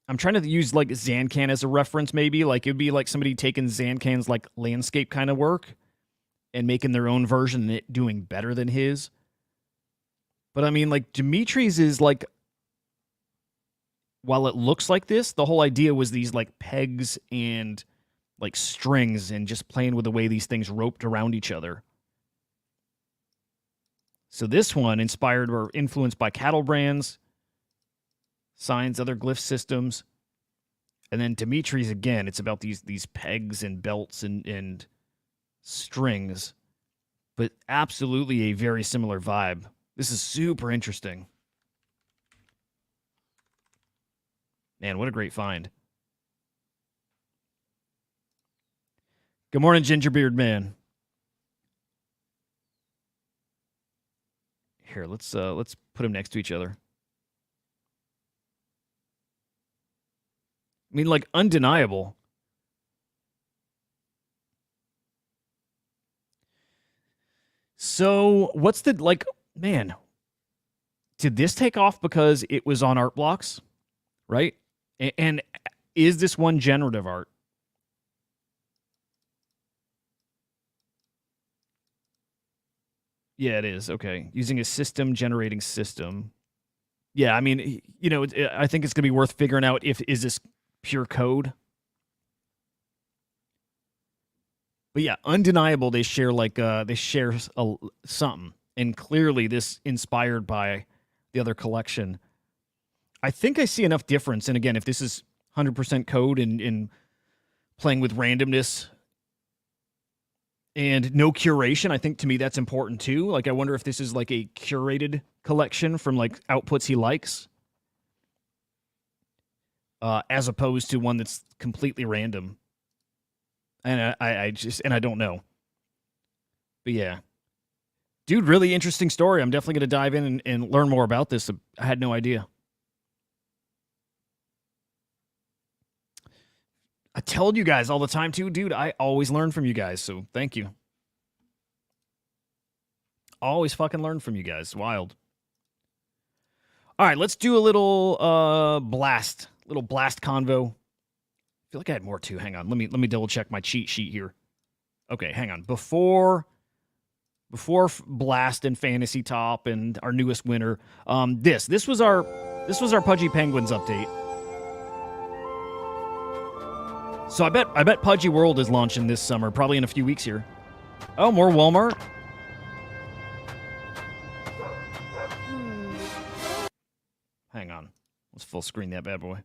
B: I'm trying to use like Zancan as a reference, maybe. Like it would be like somebody taking Zancan's like landscape kind of work and making their own version and it doing better than his. But I mean, like Dimitri's is like, while it looks like this, the whole idea was these like pegs and like strings and just playing with the way these things roped around each other. So this one, inspired or influenced by cattle brands, signs, other glyph systems. And then Dimitri's, again, it's about these pegs and belts and strings. But absolutely a very similar vibe. This is super interesting. Man, what a great find. Good morning, Gingerbeard Man. Here, let's put them next to each other. I mean, like, undeniable. So, what's the, like, man, did this take off because it was on art blocks, right? And is this one generative art? Yeah, it is. Okay. Using a system generating system. Yeah, I mean, you know, I think it's going to be worth figuring out is this pure code? But yeah, undeniable they share something. And clearly this inspired by the other collection. I think I see enough difference. And again, if this is 100% code and playing with randomness and no curation, I think to me that's important too. Like, I wonder if this is like a curated collection from like outputs he likes, as opposed to one that's completely random. And I don't know. But yeah. Dude, really interesting story. I'm definitely going to dive in and learn more about this. I had no idea. I tell you guys all the time too, dude. I always learn from you guys, so thank you. Always fucking learn from you guys. Wild. All right, let's do a little blast convo. I feel like I had more too. Hang on. Let me double check my cheat sheet here. Okay, hang on. Before Blast and Fantasy Top and our newest winner, this was our Pudgy Penguins update. So I bet Pudgy World is launching this summer, probably in a few weeks here. Oh, more Walmart. Hang on. Let's full screen that bad boy.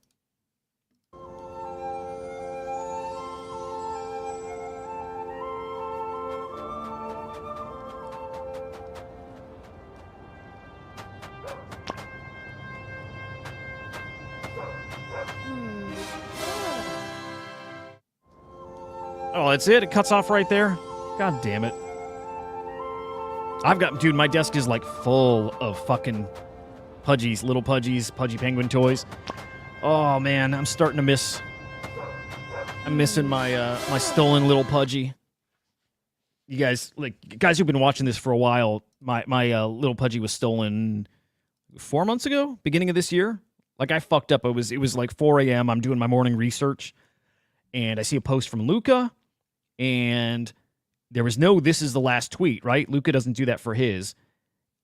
B: Oh, that's it? It cuts off right there? God damn it. Dude, my desk is like full of fucking Pudgies, little Pudgies, Pudgy Penguin toys. Oh man, I'm starting to miss. I'm missing my my stolen little Pudgy. You guys who've been watching this for a while, my little Pudgy was stolen 4 months ago, beginning of this year. Like, I fucked up. It was like 4 a.m. I'm doing my morning research, and I see a post from Luca, and there was no "this is the last tweet," right? Luca doesn't do that for his.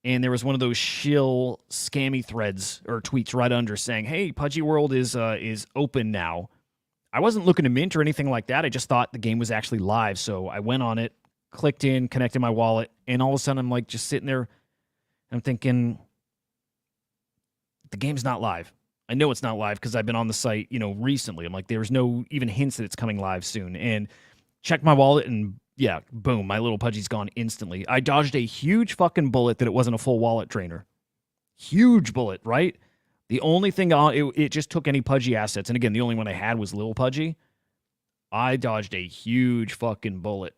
B: And there was one of those shill scammy threads or tweets right under saying, "Hey, Pudgy World is open now." I wasn't looking to mint or anything like that. I just thought the game was actually live, so I went on it, clicked in, connected my wallet, and all of a sudden I'm like just sitting there, and I'm thinking, the game's not live. I know it's not live because I've been on the site, recently. I'm like, there's no even hints that it's coming live soon. And checked my wallet, and yeah, boom, my little Pudgy's gone instantly. I dodged a huge fucking bullet that it wasn't a full wallet drainer. Huge bullet, right? The only thing, it just took any Pudgy assets. And again, the only one I had was little Pudgy. I dodged a huge fucking bullet.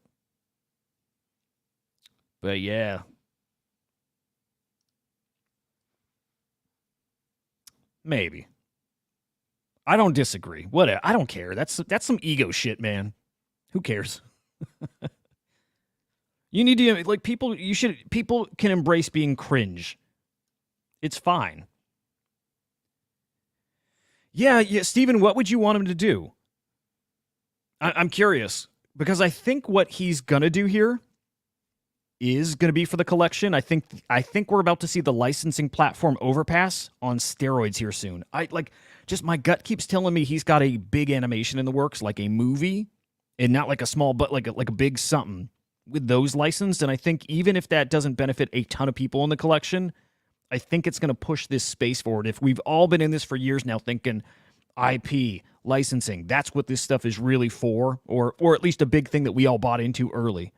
B: But yeah. Maybe. I don't disagree. Whatever. I don't care. That's some ego shit, man. Who cares? You need to, people can embrace being cringe. It's fine. Yeah, Steven, what would you want him to do? I'm curious, because I think what he's gonna do here is gonna be for the collection. I think we're about to see the licensing platform overpass on steroids here soon. Just my gut keeps telling me he's got a big animation in the works, like a movie, and not like a small, but like a big something with those licensed. And I think even if that doesn't benefit a ton of people in the collection, I think it's going to push this space forward. If we've all been in this for years now thinking IP, licensing, that's what this stuff is really for, or at least a big thing that we all bought into early.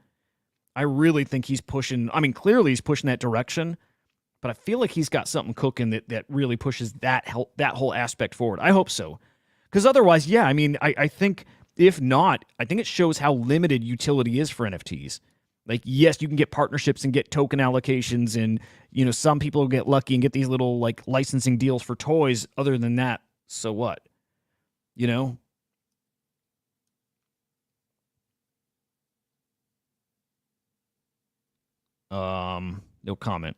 B: I really think he's pushing, clearly he's pushing that direction, but I feel like he's got something cooking that really pushes that whole aspect forward. I hope so. Because otherwise, yeah, I mean, I think if not, I think it shows how limited utility is for NFTs. Like, yes, you can get partnerships and get token allocations, and some people will get lucky and get these little like licensing deals for toys. Other than that, so what? No comment.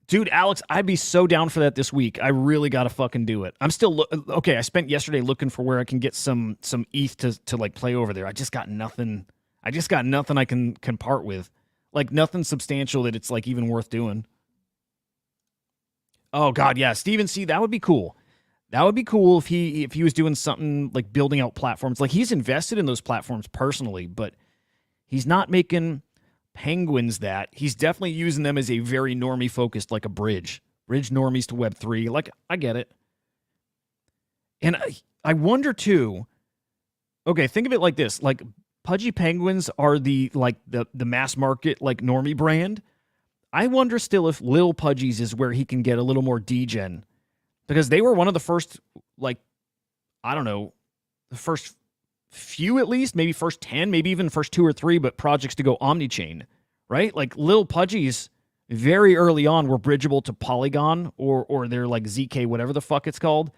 B: Dude, Alex, I'd be so down for that this week. I really got to fucking do it. I'm still okay. I spent yesterday looking for where I can get some ETH to like play over there. I just got nothing. I can part with, like nothing substantial that it's like even worth doing. Oh God, yeah, Steven C. That would be cool. That would be cool if he was doing something like building out platforms. Like he's invested in those platforms personally, but he's not making Penguins that. He's definitely using them as a very normie focused, like a bridge normies to Web3. Like, I get it. And I wonder too, okay, think of it like this. Like Pudgy Penguins are the mass market, like normie brand. I wonder still if Lil Pudgy's is where he can get a little more degen. Because they were one of the first, like, I don't know, the first few at least, maybe first 10, maybe even first 2 or 3, but projects to go omni-chain, right? Like Lil Pudgy's very early on were bridgeable to Polygon or their like ZK, whatever the fuck it's called.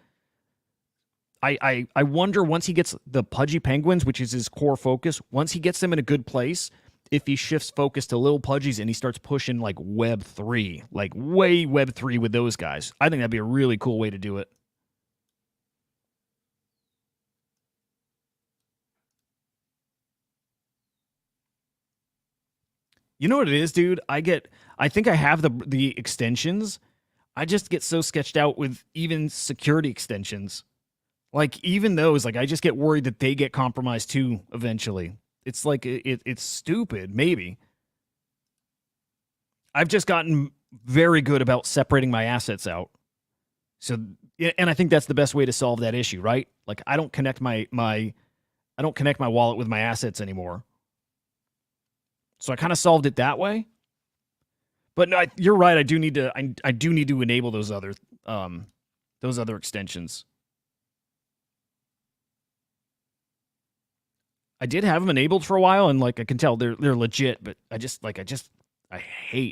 B: I wonder once he gets the Pudgy Penguins, which is his core focus, once he gets them in a good place, if he shifts focus to Lil Pudgy's and he starts pushing like Web3, like way Web3 with those guys, I think that'd be a really cool way to do it. You know what it is, dude? I think I have the extensions. I just get so sketched out with even security extensions. Like even those, like I just get worried that they get compromised too eventually. It's like it's stupid, maybe. I've just gotten very good about separating my assets out. So, and I think that's the best way to solve that issue, right? Like I don't connect my wallet with my assets anymore. So I kind of solved it that way. But no, you're right. I do need to enable those other extensions. I did have them enabled for a while, and like I can tell they're legit. But I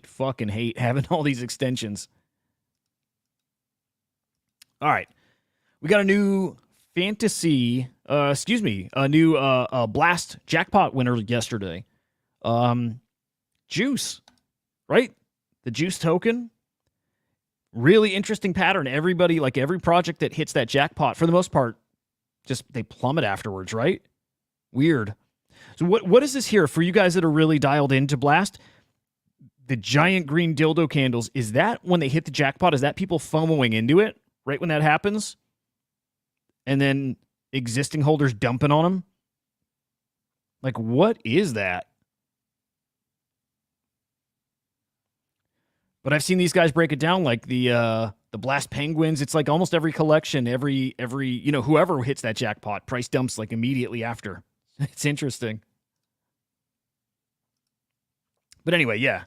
B: fucking hate having all these extensions. All right, we got a new a new Blast jackpot winner yesterday. Juice, right? The Juice token. Really interesting pattern. Everybody, like every project that hits that jackpot, for the most part, just they plummet afterwards, right? Weird. So what is this here for you guys that are really dialed into Blast? The giant green dildo candles, is that when they hit the jackpot? Is that people FOMOing into it right when that happens? And then existing holders dumping on them? Like, what is that? But I've seen these guys break it down, like the Blast Penguins. It's like almost every collection, every whoever hits that jackpot, price dumps like immediately after. It's interesting. But anyway, yeah.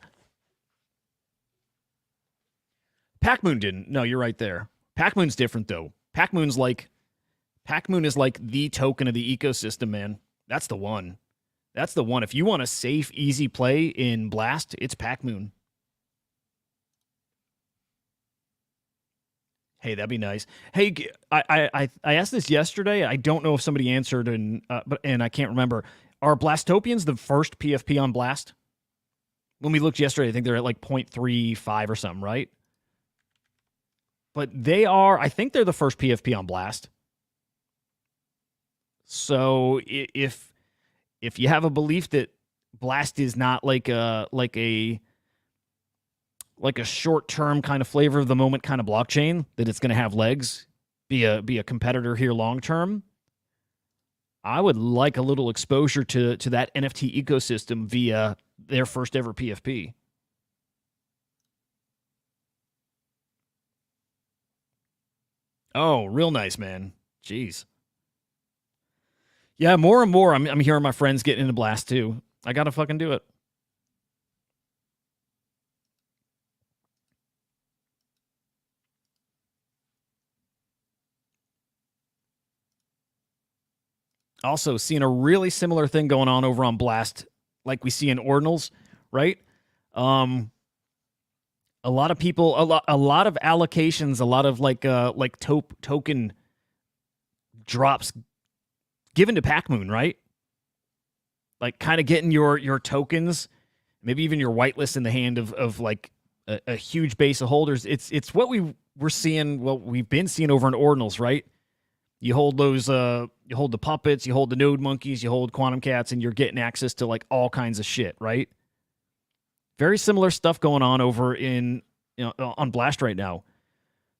B: Pac-Moon didn't. No, you're right there. Pac-Moon's different though. Pac-Moon is like the token of the ecosystem, man. That's the one. That's the one. If you want a safe, easy play in Blast, it's Pac-Moon. Hey, that'd be nice. Hey, I asked this yesterday. I don't know if somebody answered, and I can't remember. Are Blastopians the first PFP on Blast? When we looked yesterday, I think they're at like 0.35 or something, right? But they are. I think they're the first PFP on Blast. So if you have a belief that Blast is not like a short-term kind of flavor of the moment kind of blockchain, that it's going to have legs, be a competitor here long-term, I would like a little exposure to that NFT ecosystem via their first ever PFP. Oh, real nice, man. Jeez. Yeah, more and more I'm hearing my friends getting into Blast too. I gotta fucking do it. Also, seeing a really similar thing going on over on Blast, like we see in Ordinals, right? A lot of people, a lot of allocations, a lot of like token drops given to Pac Moon, right? Like kind of getting your tokens, maybe even your whitelist in the hand of like a huge base of holders. It's what we're seeing, what we've been seeing over in Ordinals, right? You hold those, you hold the puppets, you hold the node monkeys, you hold quantum cats, and you're getting access to like all kinds of shit, right? Very similar stuff going on over in on Blast right now.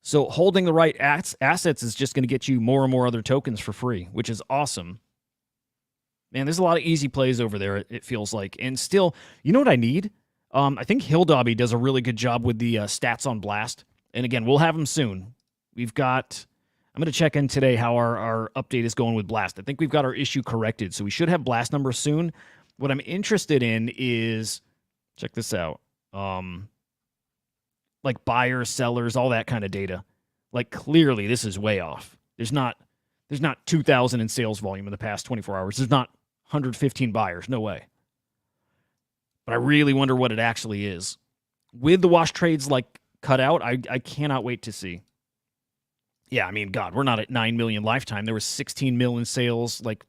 B: So holding the right assets is just going to get you more and more other tokens for free, which is awesome. Man, there's a lot of easy plays over there, it feels like. And still, you know what I need? I think Hildobby does a really good job with the stats on Blast. And again, we'll have them soon. We've got... I'm going to check in today how our update is going with Blast. I think we've got our issue corrected, so we should have Blast numbers soon. What I'm interested in is... Check this out. Like buyers, sellers, all that kind of data. Like clearly this is way off. There's not 2,000 in sales volume in the past 24 hours. There's not 115 buyers. No way. But I really wonder what it actually is. With the wash trades like cut out, I cannot wait to see. Yeah, I mean, God, we're not at 9 million lifetime. There was 16 million sales like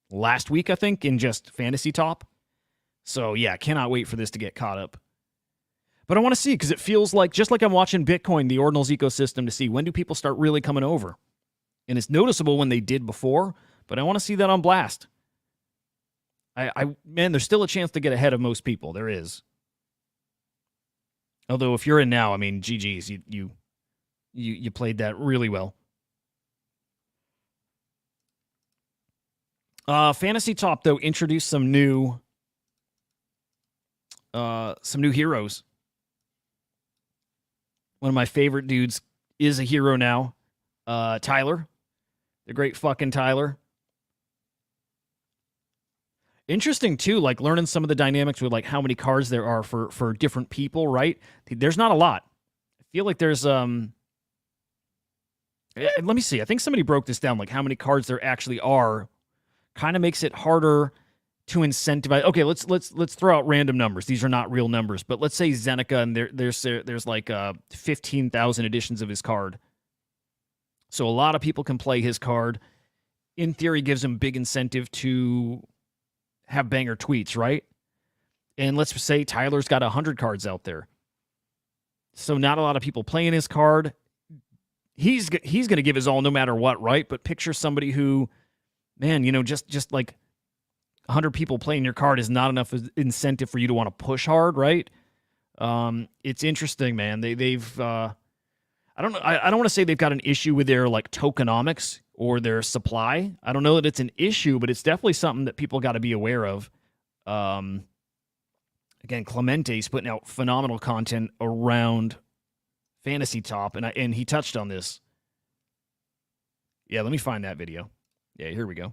B: last week, I think, in just Fantasy Top. So yeah, cannot wait for this to get caught up. But I want to see, because it feels like, just like I'm watching Bitcoin, the Ordinals ecosystem, to see when do people start really coming over. And it's noticeable when they did before, but I want to see that on Blast. Man, there's still a chance to get ahead of most people. There is. Although if you're in now, I mean, GG's, you played that really well. Fantasy Top, though, introduced some new heroes. One of my favorite dudes is a hero now. Tyler. The great fucking Tyler. Interesting, too, like learning some of the dynamics with like how many cards there are for different people, right? There's not a lot. I feel like there's... let me see. I think somebody broke this down, like how many cards there actually are. Kind of makes it harder to incentivize. Okay, let's throw out random numbers. These are not real numbers, but let's say Zeneca, and there's like 15,000 editions of his card. So a lot of people can play his card. In theory, gives him big incentive to have banger tweets, right? And let's say Tyler's got 100 cards out there. So not a lot of people playing his card. He's going to give his all no matter what, right? But picture somebody who, man, just like 100 people playing your card is not enough incentive for you to want to push hard, right? It's interesting, man. They've I don't know. I don't want to say they've got an issue with their like tokenomics or their supply. I don't know that it's an issue, but it's definitely something that people got to be aware of. Again, Clemente's putting out phenomenal content around Fantasy Top, and he touched on this. Yeah, let me find that video. Yeah, here we go.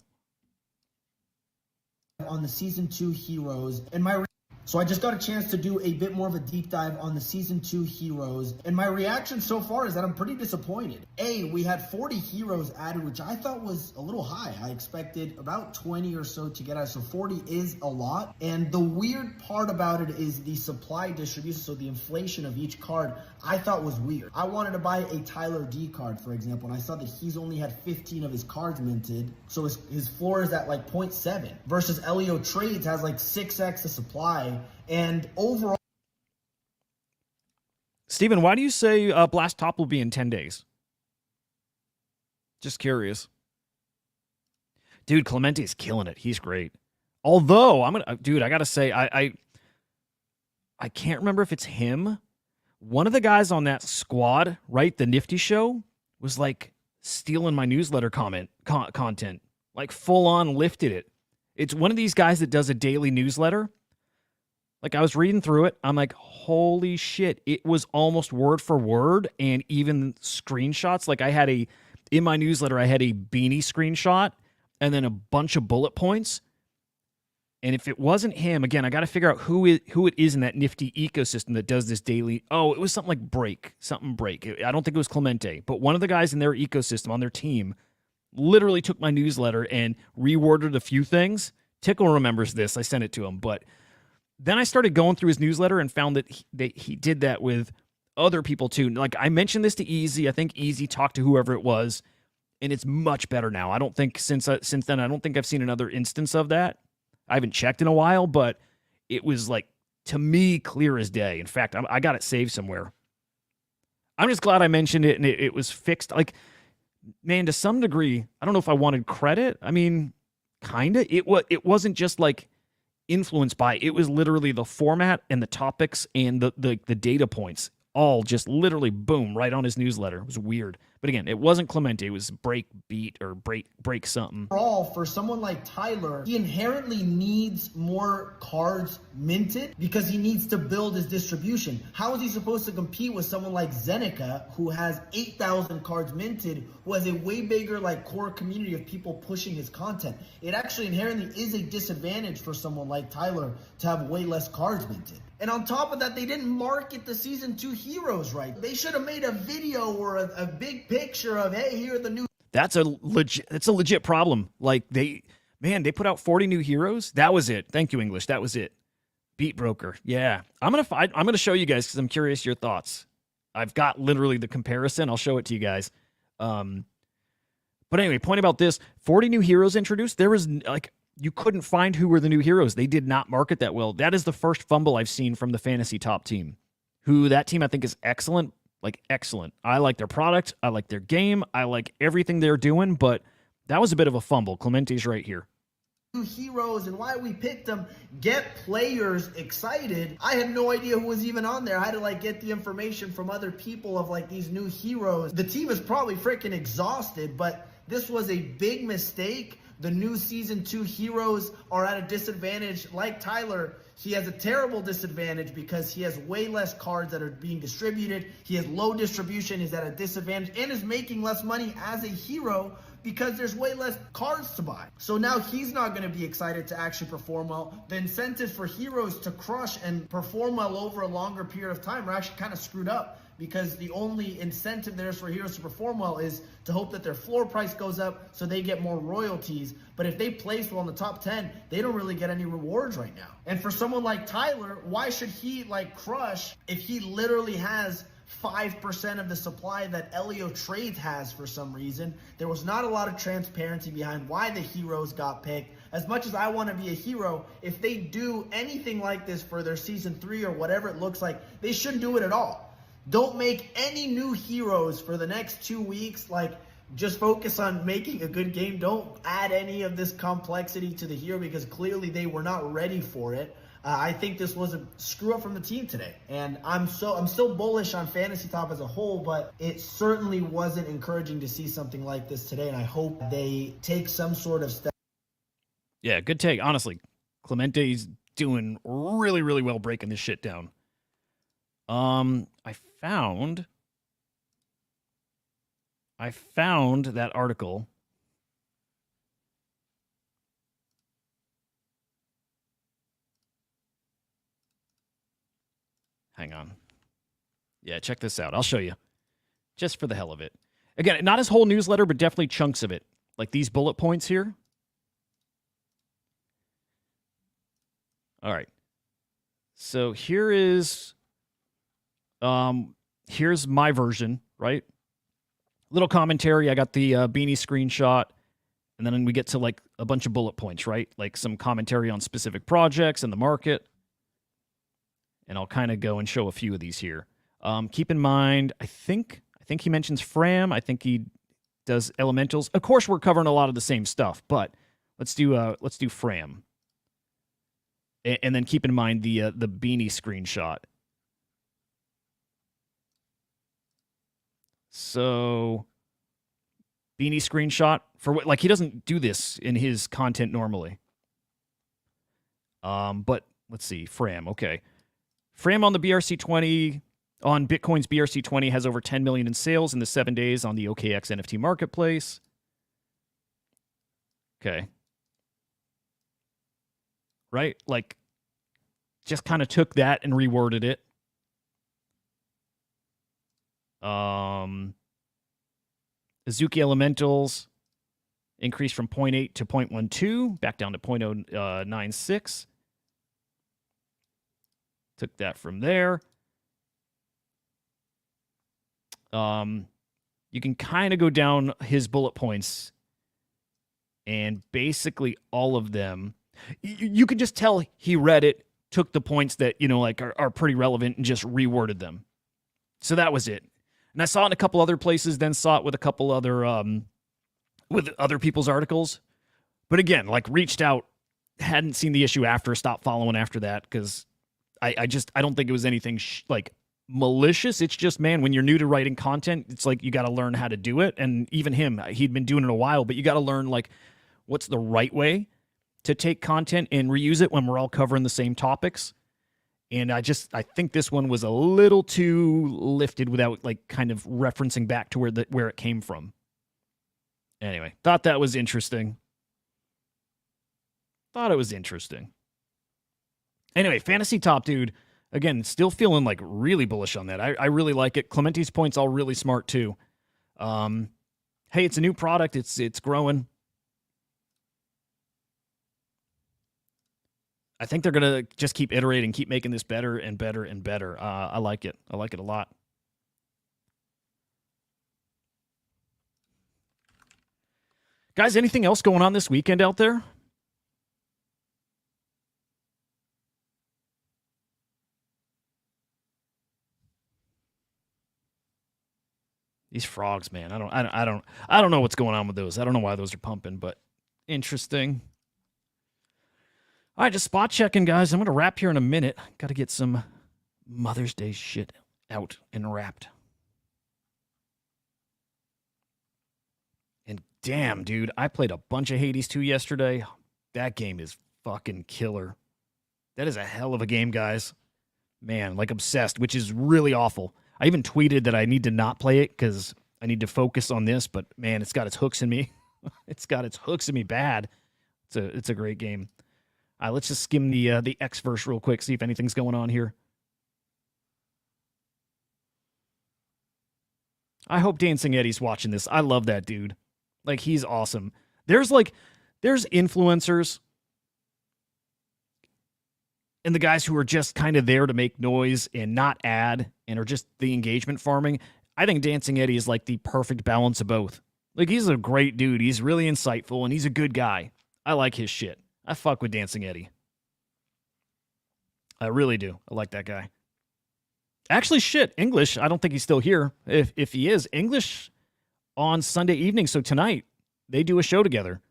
F: On the Season 2 heroes, and so I just got a chance to do a bit more of a deep dive on the Season 2 heroes, and my reaction so far is that I'm pretty disappointed. We had 40 heroes added, which I thought was a little high. I expected about 20 or so to get out, so 40 is a lot. And the weird part about it is the supply distribution, so the inflation of each card, I thought was weird. I wanted to buy a Tyler D card, for example, and I saw that he's only had 15 of his cards minted, so his floor is at like 0.7, versus Elio Trades has like 6x the supply. And overall,
B: Steven, why do you say Blast Top will be in 10 days? Just curious. Dude, Clemente is killing it. He's great. Although, I gotta say, I can't remember if it's him. One of the guys on that squad, right, the Nifty Show, was like stealing my newsletter content. Like full on lifted it. It's one of these guys that does a daily newsletter. Like, I was reading through it. I'm like, holy shit. It was almost word for word, and even screenshots. Like, in my newsletter, I had a beanie screenshot, and then a bunch of bullet points. And if it wasn't him, again, I got to figure out who it is in that nifty ecosystem that does this daily. Oh, it was something like Break. I don't think it was Clemente, but one of the guys in their ecosystem on their team literally took my newsletter and reworded a few things. Tickle remembers this. I sent it to him. But then I started going through his newsletter and found that he did that with other people too. Like I mentioned this to Easy. I think Easy talked to whoever it was, and it's much better now. I don't think since then, I don't think I've seen another instance of that. I haven't checked in a while, but it was like, to me, clear as day. In fact, I got it saved somewhere. I'm just glad I mentioned it and it was fixed. Like, man, to some degree, I don't know if I wanted credit. I mean, kind of. It wasn't just like influenced by, it was literally the format and the topics and the data points all just literally boom right on his newsletter. It was weird. But again, it wasn't Clemente. It was break beat or break something.
F: Overall, for someone like Tyler, he inherently needs more cards minted because he needs to build his distribution. How is he supposed to compete with someone like Zeneca, who has 8,000 cards minted, who has a way bigger like core community of people pushing his content? It actually inherently is a disadvantage for someone like Tyler to have way less cards minted. And on top of that, they didn't market the Season 2 heroes right. They should have made a video or a big picture of, hey, here are the new...
B: That's a legit problem. Like, they put out 40 new heroes. That was it. Thank you, English. That was it. Beat Broker. Yeah. I'm gonna show you guys because I'm curious your thoughts. I've got literally the comparison. I'll show it to you guys. But anyway, point about this. 40 new heroes introduced. There was, like... You couldn't find who were the new heroes. They did not market that well. That is the first fumble I've seen from the fantasy top team. That team I think is excellent. Like, excellent. I like their product. I like their game. I like everything they're doing, but that was a bit of a fumble. Clemente's right here.
F: New heroes and why we picked them, get players excited. I had no idea who was even on there. I had to like get the information from other people of like these new heroes. The team is probably freaking exhausted, but this was a big mistake. The new Season 2 heroes are at a disadvantage. Like Tyler, he has a terrible disadvantage because he has way less cards that are being distributed. He has low distribution, he's at a disadvantage, and is making less money as a hero because there's way less cards to buy. So now he's not going to be excited to actually perform well. The incentives for heroes to crush and perform well over a longer period of time are actually kind of screwed up, because the only incentive there is for heroes to perform well is to hope that their floor price goes up so they get more royalties. But if they place well in the top 10, they don't really get any rewards right now. And for someone like Tyler, why should he like crush if he literally has 5% of the supply that Elio Trades has for some reason? There was not a lot of transparency behind why the heroes got picked. As much as I want to be a hero, if they do anything like this for their Season 3 or whatever it looks like, they shouldn't do it at all. Don't make any new heroes for the next 2 weeks. Like, just focus on making a good game. Don't add any of this complexity to the hero because clearly they were not ready for it. I think this was a screw up from the team today. And I'm still bullish on Fantasy Top as a whole, but it certainly wasn't encouraging to see something like this today. And I hope they take some sort of step.
B: Yeah, good take. Honestly, Clemente's doing really, really well breaking this shit down. I found that article. Hang on. Yeah, check this out. I'll show you. Just for the hell of it. Again, not his whole newsletter, but definitely chunks of it. Like these bullet points here. All right. So here is... here's my version, right? Little commentary. I got the beanie screenshot, and then we get to like a bunch of bullet points, right? Like some commentary on specific projects and the market. And I'll kind of go and show a few of these here. Keep in mind, I think he mentions Fram. I think he does elementals. Of course, we're covering a lot of the same stuff, but let's do Fram. And then keep in mind the beanie screenshot. So, beanie screenshot for what? Like, he doesn't do this in his content normally. But let's see, Fram. Okay, Fram on the BRC20 on Bitcoin's BRC20 has over 10 million in sales in the 7 days on the OKX NFT marketplace. Okay. Right? Like, just kind of took that and reworded it. Azuki Elementals increased from 0.8 to 0.12, back down to 0.096. Took that from there. You can kind of go down his bullet points, and basically all of them, you can just tell he read it, took the points that, like are pretty relevant and just reworded them. So that was it. And I saw it in a couple other places, then saw it with a couple other, with other people's articles. But again, like reached out, hadn't seen the issue after, stopped following after that, because I don't think it was anything like malicious. It's just, man, when you're new to writing content, it's like you got to learn how to do it. And even him, he'd been doing it a while, but you got to learn like what's the right way to take content and reuse it when we're all covering the same topics. And I think this one was a little too lifted without like kind of referencing back to where it came from. Anyway, thought that was interesting. Thought it was interesting. Anyway, Fantasy Top Dude, again, still feeling like really bullish on that. I really like it. Clementi's point's all really smart too. Hey, it's a new product. It's growing. I think they're going to just keep iterating, keep making this better and better and better. I like it. I like it a lot. Guys, anything else going on this weekend out there? These frogs, man. I don't know what's going on with those. I don't know why those are pumping, but interesting. All right, just spot checking, guys. I'm going to wrap here in a minute. Got to get some Mother's Day shit out and wrapped. And damn, dude, I played a bunch of Hades 2 yesterday. That game is fucking killer. That is a hell of a game, guys. Man, like obsessed, which is really awful. I even tweeted that I need to not play it because I need to focus on this, but man, it's got its hooks in me. It's got its hooks in me bad. It's a great game. All right, let's just skim the X-verse real quick, see if anything's going on here. I hope Dancing Eddie's watching this. I love that dude. Like, he's awesome. There's influencers and the guys who are just kind of there to make noise and not add and are just the engagement farming. I think Dancing Eddie is like the perfect balance of both. Like, he's a great dude. He's really insightful, and he's a good guy. I like his shit. I fuck with Dancing Eddie. I really do. I like that guy. Actually, shit, English, I don't think he's still here. If he is, English on Sunday evening, so tonight, they do a show together.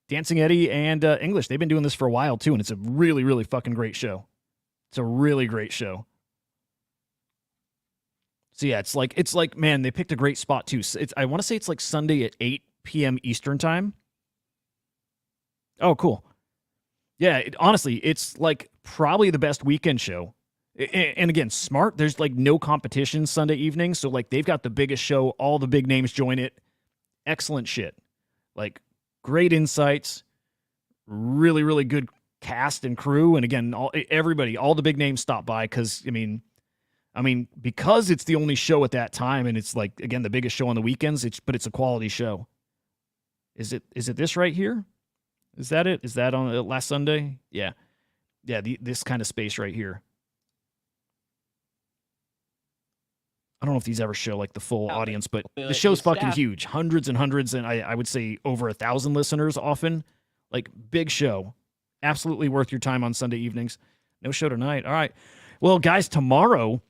B: Dancing Eddie and English, they've been doing this for a while, too, and it's a really, really fucking great show. It's a really great show. So, yeah, it's like, man, they picked a great spot, too. I want to say it's like Sunday at 8 p.m. Eastern time. Oh, cool. Yeah, honestly, it's like probably the best weekend show. And again, smart. There's like no competition Sunday evening. So like they've got the biggest show. All the big names join it. Excellent shit. Like great insights. Really, really good cast and crew. And again, everybody, all the big names stop by because, I mean, because it's the only show at that time and it's like, again, the biggest show on the weekends, but it's a quality show. Is it this right here? Is that it? Is that on last Sunday? Yeah. Yeah, this kind of space right here. I don't know if these ever show like the full audience, but the show's fucking huge. Hundreds and hundreds, and I would say over 1,000 listeners often. Like, big show. Absolutely worth your time on Sunday evenings. No show tonight. All right. Well, guys, tomorrow,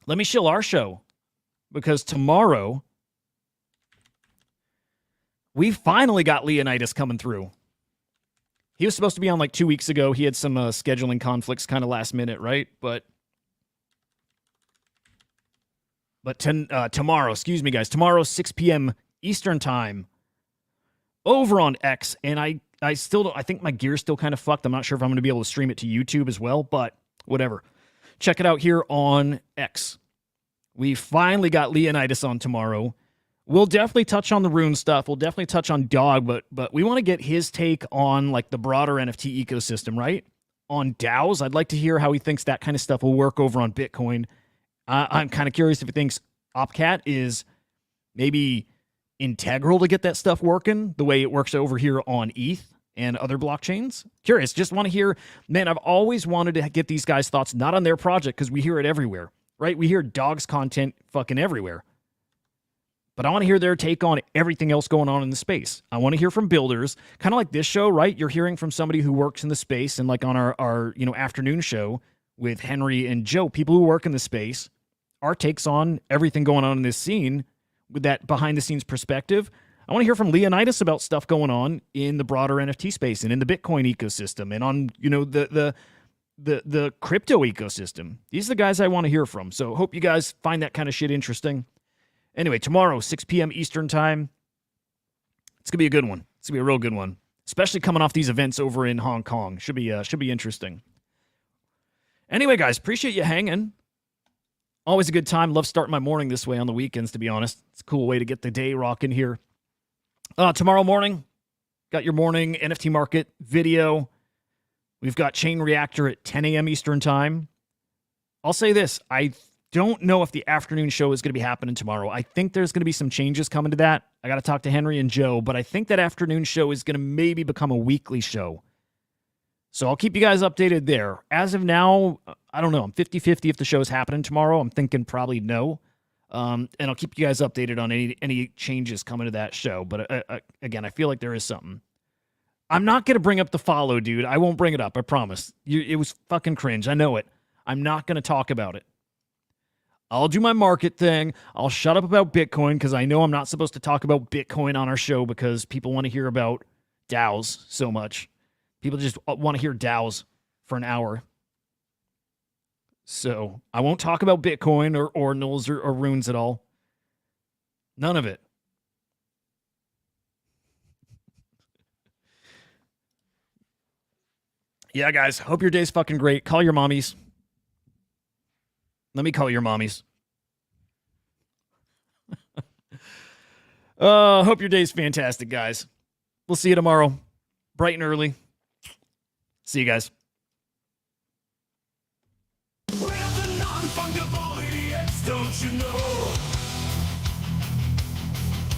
B: let me shill our show. Because tomorrow, we finally got Leonidas coming through. He was supposed to be on like 2 weeks ago. He had some scheduling conflicts kind of last minute, right? But tomorrow, excuse me, guys, tomorrow, 6 p.m. Eastern time over on X. And I still don't, I think my gear's still kind of fucked. I'm not sure if I'm going to be able to stream it to YouTube as well, but whatever. Check it out here on X. We finally got Leonidas on tomorrow. We'll definitely touch on the rune stuff. We'll definitely touch on Dog, but we want to get his take on like the broader NFT ecosystem, right? On DAOs, I'd like to hear how he thinks that kind of stuff will work over on Bitcoin. I'm kind of curious if he thinks OpCat is maybe integral to get that stuff working the way it works over here on ETH and other blockchains. Curious, just want to hear, man, I've always wanted to get these guys' thoughts, not on their project, because we hear it everywhere, right? We hear Dog's content fucking everywhere. But I want to hear their take on everything else going on in the space. I want to hear from builders, kind of like this show, right? You're hearing from somebody who works in the space, and like on our afternoon show with Henry and Joe, people who work in the space, our takes on everything going on in this scene with that behind the scenes perspective. I want to hear from Leonidas about stuff going on in the broader NFT space and in the Bitcoin ecosystem and on, the crypto ecosystem. These are the guys I want to hear from. So hope you guys find that kind of shit interesting. Anyway, tomorrow, 6 p.m. Eastern time. It's going to be a good one. It's going to be a real good one, especially coming off these events over in Hong Kong. Should be interesting. Anyway, guys, appreciate you hanging. Always a good time. Love starting my morning this way on the weekends, to be honest. It's a cool way to get the day rocking here. Tomorrow morning, got your morning NFT market video. We've got Chain Reactor at 10 a.m. Eastern time. I'll say this. I don't know if the afternoon show is going to be happening tomorrow. I think there's going to be some changes coming to that. I got to talk to Henry and Joe, but I think that afternoon show is going to maybe become a weekly show. So I'll keep you guys updated there. As of now, I don't know. I'm 50-50 if the show is happening tomorrow. I'm thinking probably no. And I'll keep you guys updated on any changes coming to that show. But again, I feel like there is something. I'm not going to bring up the follow, dude. I won't bring it up. I promise. It was fucking cringe. I know it. I'm not going to talk about it. I'll do my market thing. I'll shut up about Bitcoin because I know I'm not supposed to talk about Bitcoin on our show because people want to hear about DAOs so much. People just want to hear DAOs for an hour. So I won't talk about Bitcoin or ordinals or runes at all. None of it. Yeah, guys. Hope your day's fucking great. Call your mommies. Let me call your mommies. Hope your day's fantastic, guys. We'll see you tomorrow. Bright and early. See you guys.
A: We're the non-fungible idiots, don't you know?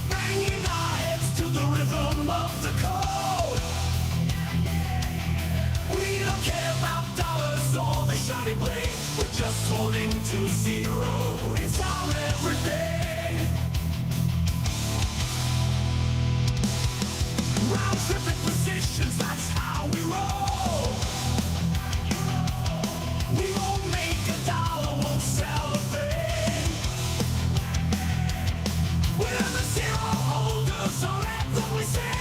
A: Banging our heads to the rhythm of the code. We don't care about dollars or the shiny blade. We're just holding to zero. It's our everything. Round tripping positions, that's how we roll. We won't make $1, won't sell a thing. We're the zero holders, so let them we sing.